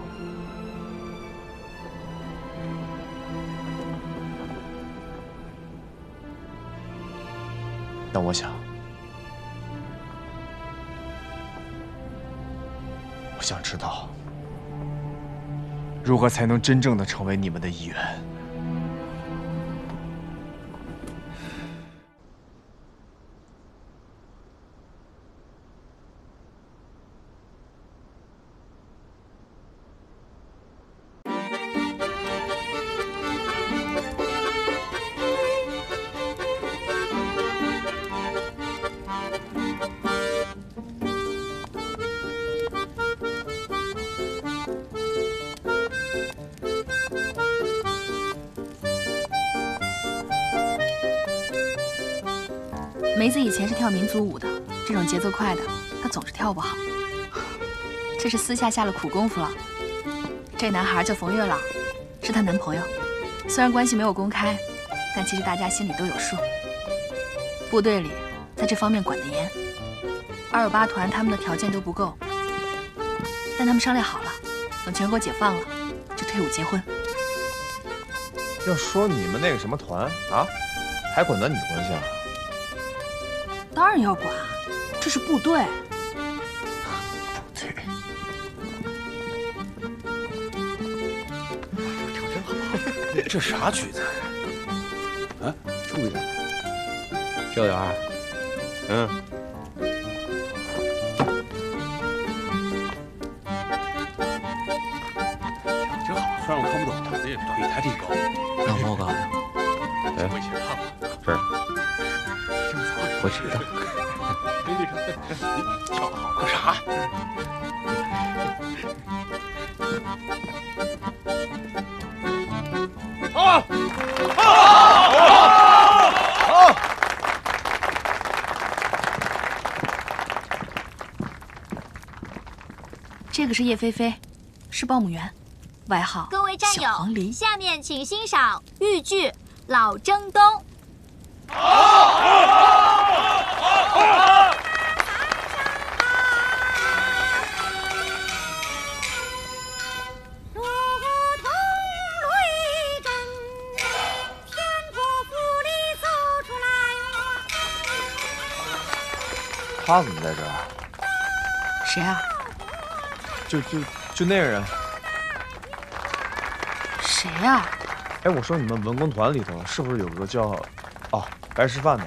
但我想，我想知道如何才能真正的成为你们的一员。梅子以前是跳民族舞的，这种节奏快的，她总是跳不好。这是私下下了苦功夫了。这男孩叫冯月朗，是她男朋友。虽然关系没有公开，但其实大家心里都有数。部队里在这方面管得严，258团他们的条件都不够，但他们商量好了，等全国解放了，就退伍结婚。要说你们那个什么团啊，还管男女关系啊？当然要管，这是部队。对，跳真好，这啥曲子？啊，注意点。赵元，真好，虽然我看不懂，但这腿抬挺高。让我干的。我以前看过。是。我知道。你跳得好，干啥？好！这个是叶菲菲，是报幕员。外号各位战小黄友，下面请欣赏豫剧《老征东》。他怎么在这儿？谁啊？就那个人。谁啊？哎，我说你们文工团里头是不是有个叫白吃饭的？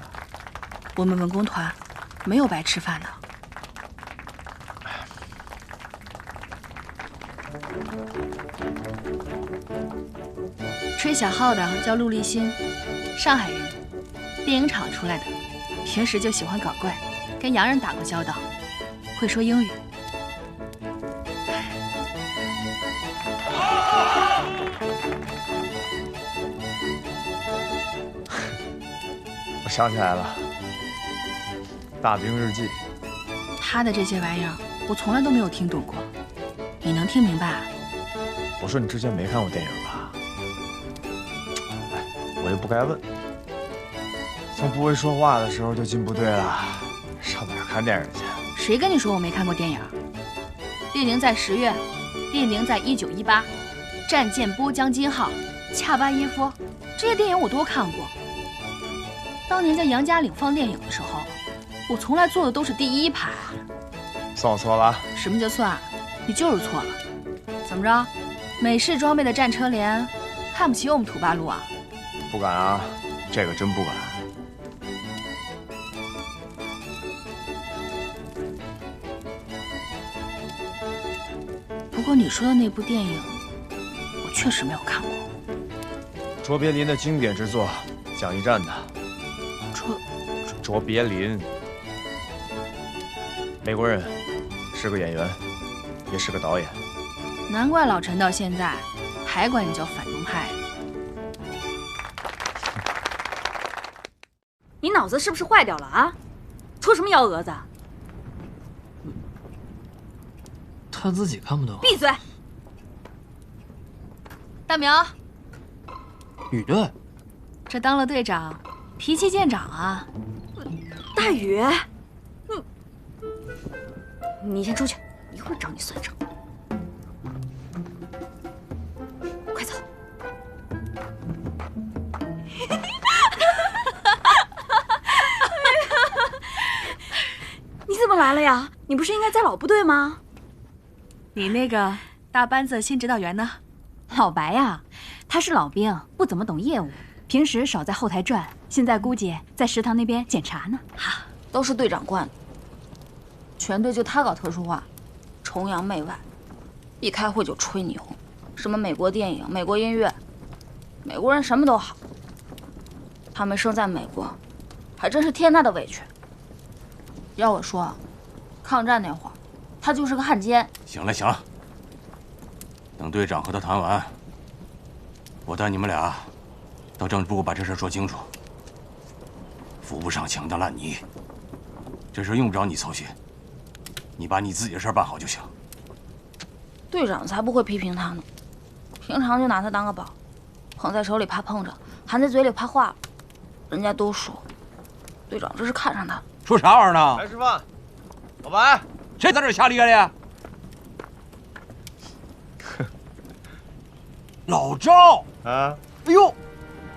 我们文工团没有白吃饭的。吹小号的叫陆立新，上海人，电影厂出来的，平时就喜欢搞怪，跟洋人打过交道，会说英语。我想起来了，《大兵日记》。他的这些玩意儿，我从来都没有听懂过。你能听明白啊？我说你之前没看过电影吧？哎，我又不该问。从不会说话的时候就进部队了，上哪儿看电影去？谁跟你说我没看过电影？列宁在10月，列宁在1918，战舰波江金号，恰巴耶夫，这些电影我都看过。当年在杨家岭放电影的时候，我从来坐的都是第1排。算我错了。什么叫算？你就是错了。怎么着？美式装备的战车连，看不起我们土八路啊？不敢啊，这个真不敢。不过你说的那部电影，我确实没有看过。卓别林的经典之作《讲义战》的。卓别林，美国人，是个演员，也是个导演。难怪老陈到现在还管你叫反动派。你脑子是不是坏掉了啊？出什么幺蛾子？他自己看不懂。闭嘴！大苗，雨队，这当了队长，脾气见长啊。大雨，你先出去，一会儿找你算账。快走！你怎么来了呀？你不是应该在老部队吗？你那个大班子新指导员呢？老白呀，他是老兵，不怎么懂业务，平时少在后台转，现在估计在食堂那边检查呢。哈，都是队长惯的，全队就他搞特殊化，崇洋媚外，一开会就吹牛，什么美国电影、美国音乐，美国人什么都好。他们生在美国，还真是天大的委屈。要我说，抗战那会儿，他就是个汉奸。行了行了，等队长和他谈完，我带你们俩到政治部把这事说清楚。扶不上墙的烂泥，这事用不着你操心，你把你自己的事办好就行。队长才不会批评他呢，平常就拿他当个宝，捧在手里怕碰着，含在嘴里怕化了。人家都说，队长这是看上他。说啥玩意儿呢？来吃饭，老白，谁在这瞎咧咧？老赵啊！哎呦，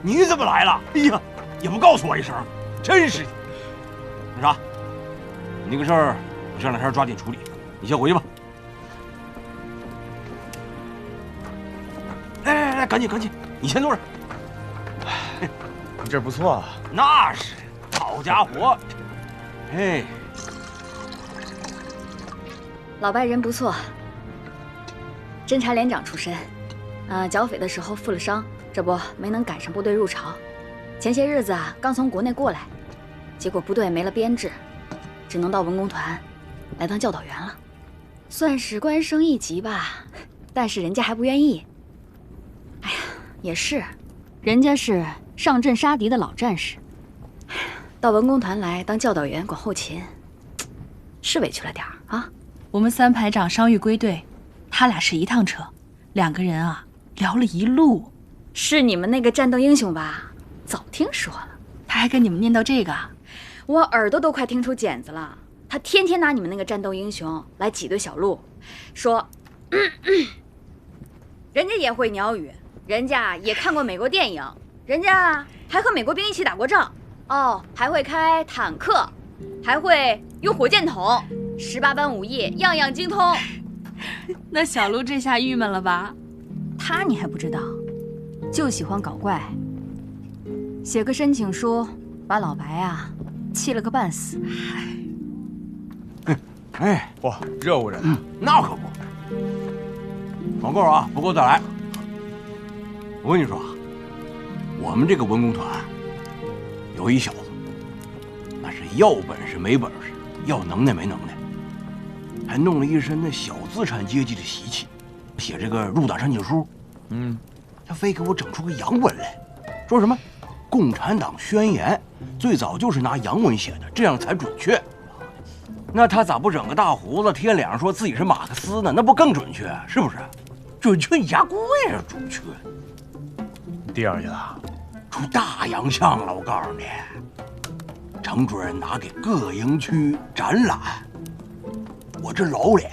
你怎么来了？哎呀，也不告诉我一声，真是的。那啥，你那个事儿，我这两天抓紧处理，你先回去吧。来，赶紧，你先坐着。你这不错啊。那是，好家伙！哎，老白人不错，侦察连长出身，剿匪的时候负了伤，这不没能赶上部队入朝。前些日子啊，刚从国内过来，结果部队没了编制，只能到文工团来当教导员了，算是官升一级吧。但是人家还不愿意。哎呀，也是，人家是上阵杀敌的老战士。到文工团来当教导员管后勤，是委屈了点儿啊。我们3排长伤愈归队，他俩是一趟车， 2个人啊聊了一路。是你们那个战斗英雄吧？早听说了。他还跟你们念叨这个？我耳朵都快听出茧子了。他天天拿你们那个战斗英雄来挤兑小鹿，说，人家也会鸟语，人家也看过美国电影，人家还和美国兵一起打过仗，哦，还会开坦克，还会用火箭筒，18般武艺样样精通。那小鹿这下郁闷了吧？他你还不知道，就喜欢搞怪，写个申请书，把老白啊气了个半死。哎，哇，热乎着呢。那可不，广告啊不够再来。我跟你说啊，我们这个文工团有一小子，那是要本事没本事，要能耐没能耐，还弄了一身那小资产阶级的习气，写这个入党申请书，他非给我整出个洋文来，说什么共产党宣言最早就是拿洋文写的，这样才准确。那他咋不整个大胡子贴脸上说自己是马克思呢？那不更准确？是不是？准确你家贵啊！准确。第二去了，出大洋相了！我告诉你，程主任拿给各营区展览，我这老脸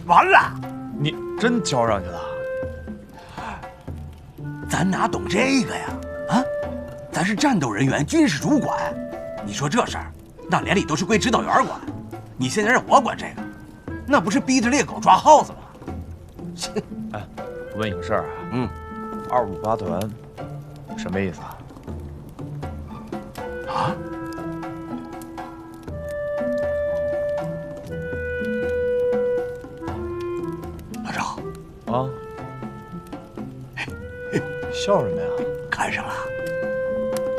完了。你真交上去了？咱哪懂这个呀？啊，咱是战斗人员，军事主管。你说这事儿？那连里都是归指导员管，你现在让我管这个，那不是逼着猎狗抓耗子吗？哎，问你个事儿啊，258团什么意思啊？啊？老赵啊？笑什么呀？看上了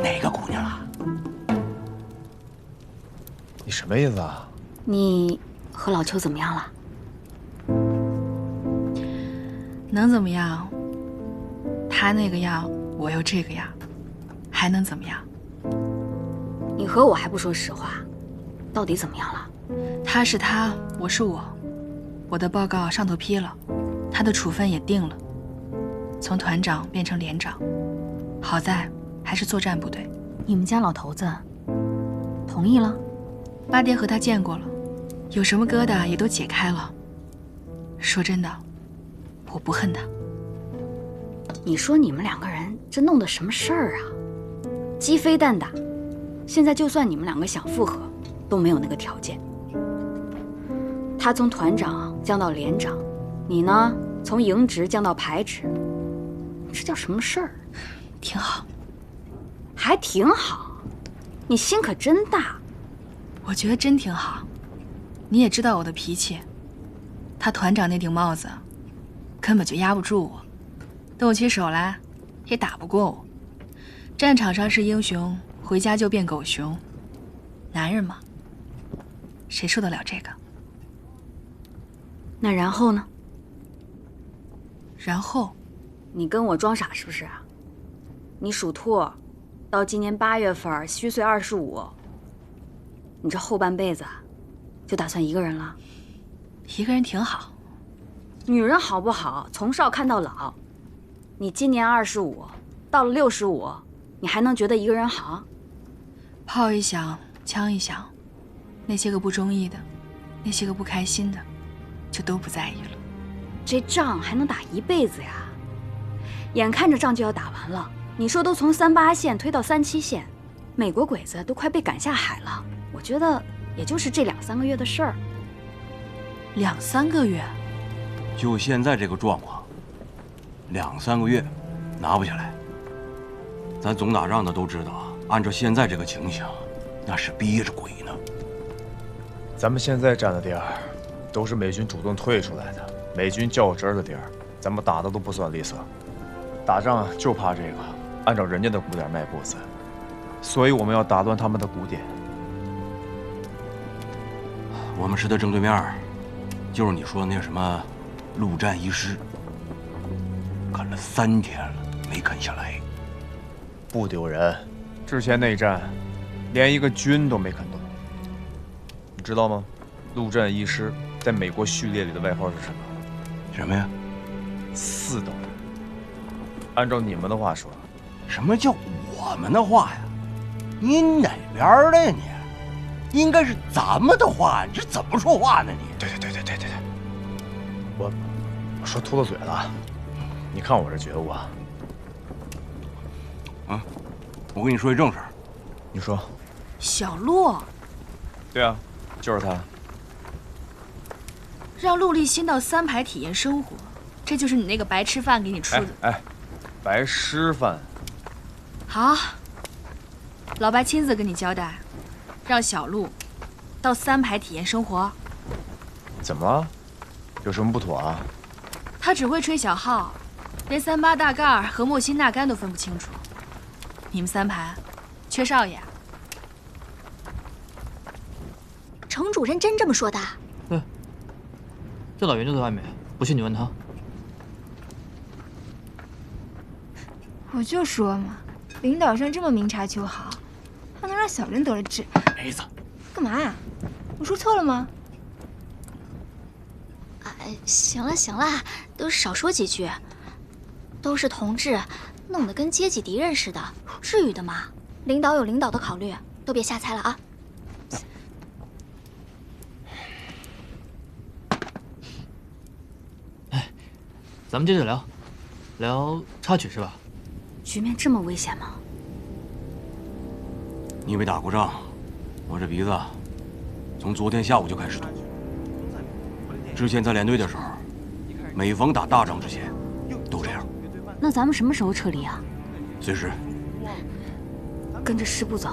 哪个姑娘了？你什么意思啊？你和老邱怎么样了？能怎么样？他那个样，我又这个样，还能怎么样？你和我还不说实话，到底怎么样了？他是他，我是我，我的报告上头批了，他的处分也定了，从团长变成连长，好在还是作战部队。你们家老头子同意了？八爹和他见过了，有什么疙瘩也都解开了。说真的，我不恨他。你说你们2个人这弄的什么事儿啊？鸡飞蛋打，现在就算你们2个想复合，都没有那个条件。他从团长降到连长，你呢从营职降到排职，这叫什么事儿？挺好，还挺好，你心可真大。我觉得真挺好，你也知道我的脾气。他团长那顶帽子，根本就压不住我，动起手来也打不过我。战场上是英雄，回家就变狗熊。男人嘛，谁受得了这个？那然后呢？然后，你跟我装傻是不是啊？你属兔，到今年8月份虚岁25。你这后半辈子，就打算一个人了？一个人挺好。女人好不好，从少看到老。你今年25，到了65，你还能觉得一个人好？炮一响，枪一响，那些个不中意的，那些个不开心的，就都不在意了。这仗还能打一辈子呀？眼看着仗就要打完了，你说都从38线推到37线，美国鬼子都快被赶下海了。我觉得也就是这2、3个月的事儿。2、3个月？就现在这个状况，2、3个月拿不下来。咱总打仗的都知道，按照现在这个情形，那是逼着鬼呢。咱们现在占的地儿，都是美军主动退出来的，美军较真儿的地儿，咱们打的都不算利索。打仗就怕这个，按照人家的鼓点迈步子，所以我们要打乱他们的鼓点。我们师的正对面，就是你说的那什么陆战一师，啃了3天了，没啃下来。不丢人，之前内战，连一个军都没啃动。你知道吗？陆战一师在美国序列里的外号是什么？什么呀？4斗。按照你们的话说，什么叫我们的话呀？你哪边的呀你？应该是咱们的话，你这怎么说话呢你？对，我说秃了嘴了。你看我这觉悟啊。啊，我跟你说一正事儿。你说。小陆。对啊，就是他。让陆励新到3排体验生活，这就是你那个白吃饭给你出的。哎，白吃饭。好，老白亲自跟你交代，让小陆到3排体验生活。怎么了？有什么不妥啊？他只会吹小号，连38大盖和莫辛纳甘都分不清楚。你们3排缺少爷？程主任真这么说的？对，这老袁就在外面，不信你问他。我就说嘛，领导上这么明察秋毫，还能让小人得了志。梅子，干嘛呀？我说错了吗？行了，都少说几句。都是同志，弄得跟阶级敌人似的，至于的吗？领导有领导的考虑，都别瞎猜了啊！咱们接着聊插曲是吧？局面这么危险吗？你没打过仗，我这鼻子从昨天下午就开始堵。之前在连队的时候，每逢打大仗之前都这样。那咱们什么时候撤离啊？随时。跟着师部走。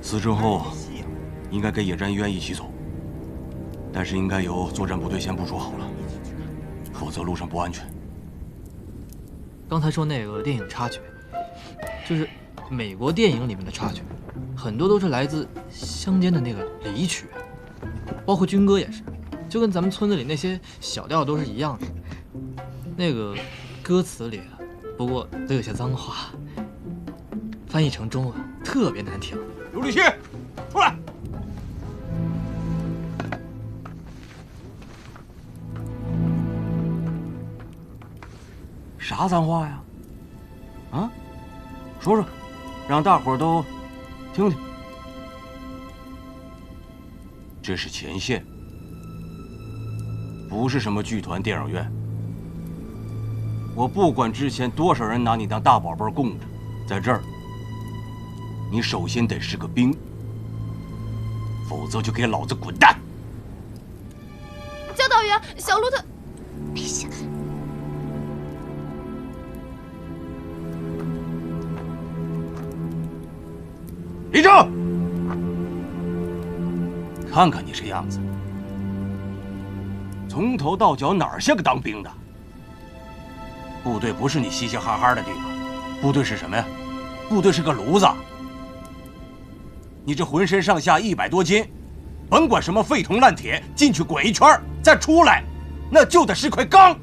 死之后应该跟野战医院一起走，但是应该由作战部队先部署好了，否则路上不安全。刚才说那个电影插曲，就是美国电影里面的插曲，很多都是来自乡间的那个离曲，包括军歌也是，就跟咱们村子里那些小调都是一样的。那个歌词里不过都有些脏话，翻译成中文特别难听。刘立新，出来！啥脏话呀？啊，说说，让大伙儿都听听。这是前线，不是什么剧团、电影院。我不管之前多少人拿你当大宝贝供着，在这儿，你首先得是个兵，否则就给老子滚蛋！教导员，小陆他……别想。立正！看看你这样子，从头到脚哪儿像个当兵的？部队不是你嘻嘻哈哈的地方，部队是什么呀？部队是个炉子。你这浑身上下100多斤，甭管什么废铜烂铁，进去滚一圈再出来，那就得是块钢。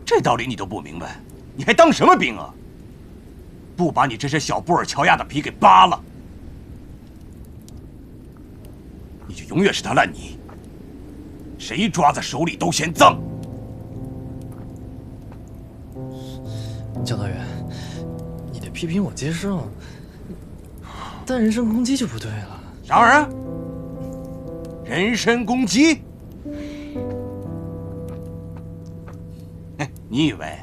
这道理你都不明白，你还当什么兵啊？不把你这身小布尔乔亚的皮给扒了，你就永远是滩烂泥，谁抓在手里都嫌脏。教导员，你的批评我接受，但人身攻击就不对了。啥玩意儿？人身攻击？你以为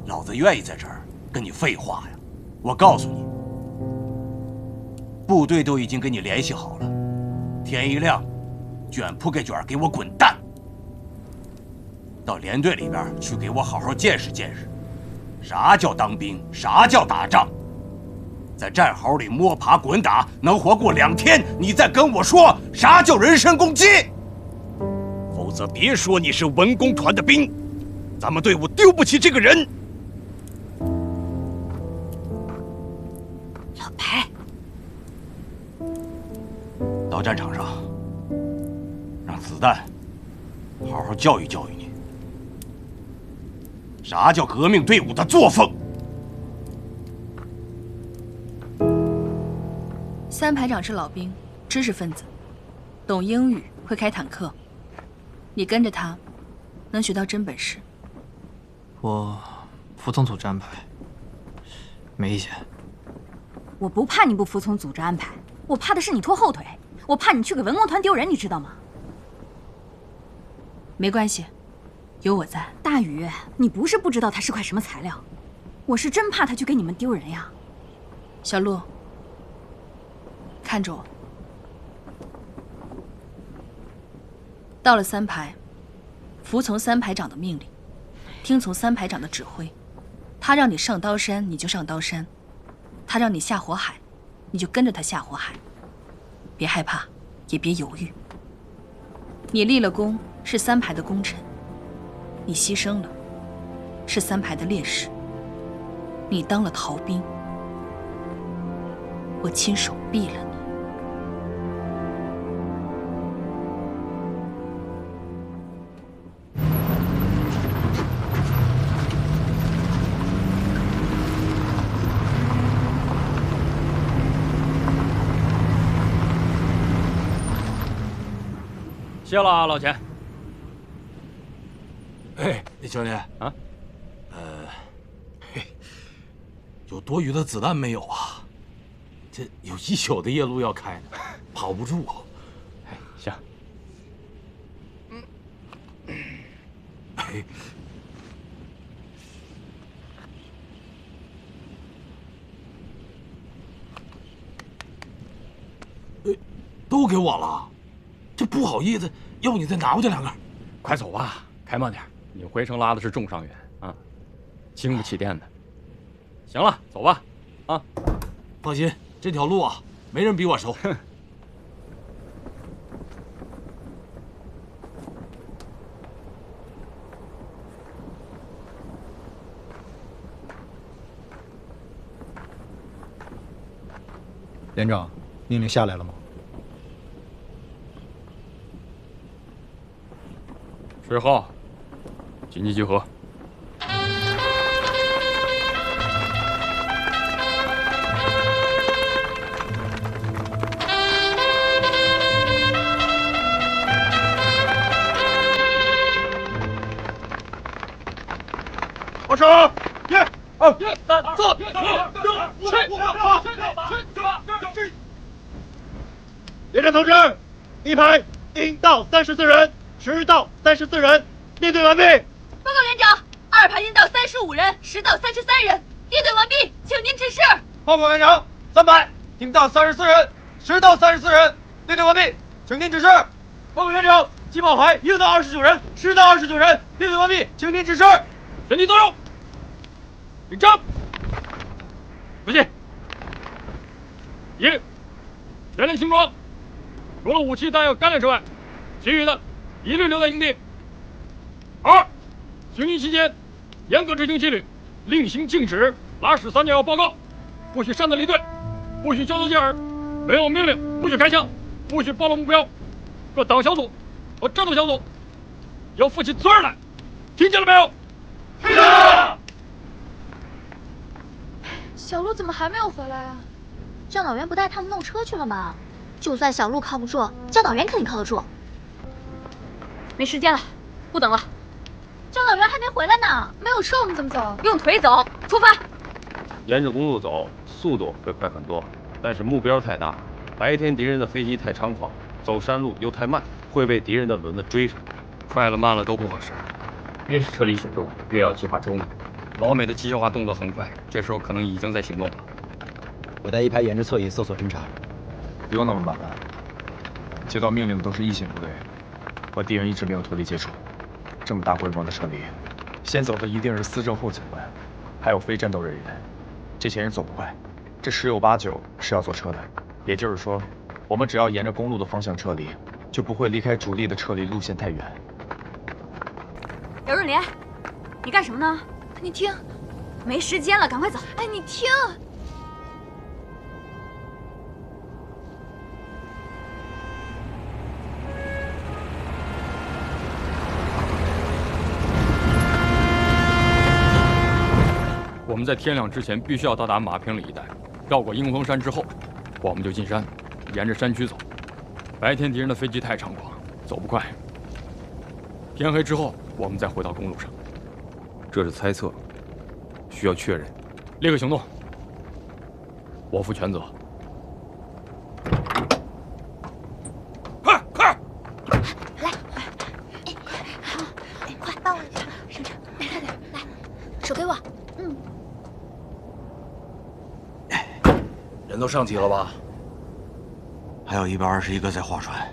老子愿意在这儿跟你废话呀？我告诉你，部队都已经跟你联系好了，天一亮，卷铺盖卷给我滚蛋！到连队里边去给我好好见识见识，啥叫当兵，啥叫打仗。在战壕里摸爬滚打，能活过2天，你再跟我说啥叫人身攻击？否则别说你是文工团的兵，咱们队伍丢不起这个人。老白，到战场上，让子弹好好教育教育你，啥叫革命队伍的作风。3排长是老兵，知识分子，懂英语，会开坦克，你跟着他，能学到真本事。我服从组织安排，没意见。我不怕你不服从组织安排，我怕的是你拖后腿，我怕你去给文工团丢人，你知道吗？没关系，有我在。大宇，你不是不知道他是块什么材料，我是真怕他去给你们丢人呀。小陆，看着我。到了3排，服从3排长的命令，听从3排长的指挥。他让你上刀山，你就上刀山；他让你下火海，你就跟着他下火海。别害怕，也别犹豫。你立了功，是3排的功臣；你牺牲了，是3排的烈士。你当了逃兵，我亲手毙了你。谢了啊，老钱。哎，李兄弟啊，有多余的子弹没有啊？这有1宿的夜路要开呢，跑不住。哎，行。哎，都给我了，这不好意思，要不你再拿回去2个。快走吧，开慢点，你回程拉的是重伤员啊，经不起电的。行了，走吧，啊，放心，这条路啊，没人比我熟。连长，命令下来了吗？10号，紧急集合。我手1、2、3、4、连长同志，1排0到34人，10到34人，列队完毕。报告连长，2排0到35人，10到33人，列队完毕，请您指示。报告连长，3排0到34人，10到34人，列队完毕，请您指示。报告连长，机炮排1到29人，10到29人，列队完毕，请您指示。全体动手，领正，不信。1、人类轻装，除了武器弹药干粮之外，其余的一律留在营地。2、行营期间严格执行纪律，令行禁止，拉屎撒尿要报告，不许擅自离队，不许交头接耳，没有命令不许开枪，不许暴露目标。各党小组和战斗小组要负起责任来，听见了没有？听见了。小鹿怎么还没有回来啊？教导员不带他们弄车去了吗？就算小鹿靠不住，教导员肯定靠得住。没时间了，不等了。教导员还没回来呢，没有车我们怎么走？用腿走，出发。沿着公路走，速度会快很多，但是目标太大。白天敌人的飞机太猖狂，走山路又太慢，会被敌人的轮子追上。快了慢了都不合适，越是撤离险重，越要计划周密。老美的机械化动作很快，这时候可能已经在行动了。我带1排沿着侧翼搜索侦查。不用那么麻烦，接到命令的都是一线部队，和敌人一直没有脱离接触。这么大规模的撤离，先走的一定是司政后勤官，还有非战斗人员。这些人走不快，这10有8、9是要坐车的。也就是说，我们只要沿着公路的方向撤离，就不会离开主力的撤离路线太远。刘润莲，你干什么呢？你听，没时间了，赶快走。哎，你听。我们在天亮之前必须要到达马坪里一带，绕过鹰峰山之后，我们就进山，沿着山区走。白天敌人的飞机太猖狂，走不快。天黑之后，我们再回到公路上。这是猜测，需要确认。立刻行动，我负全责。来，快帮我一下，省着，快点，来，手给我。人都上齐了吧？还有121个在划船。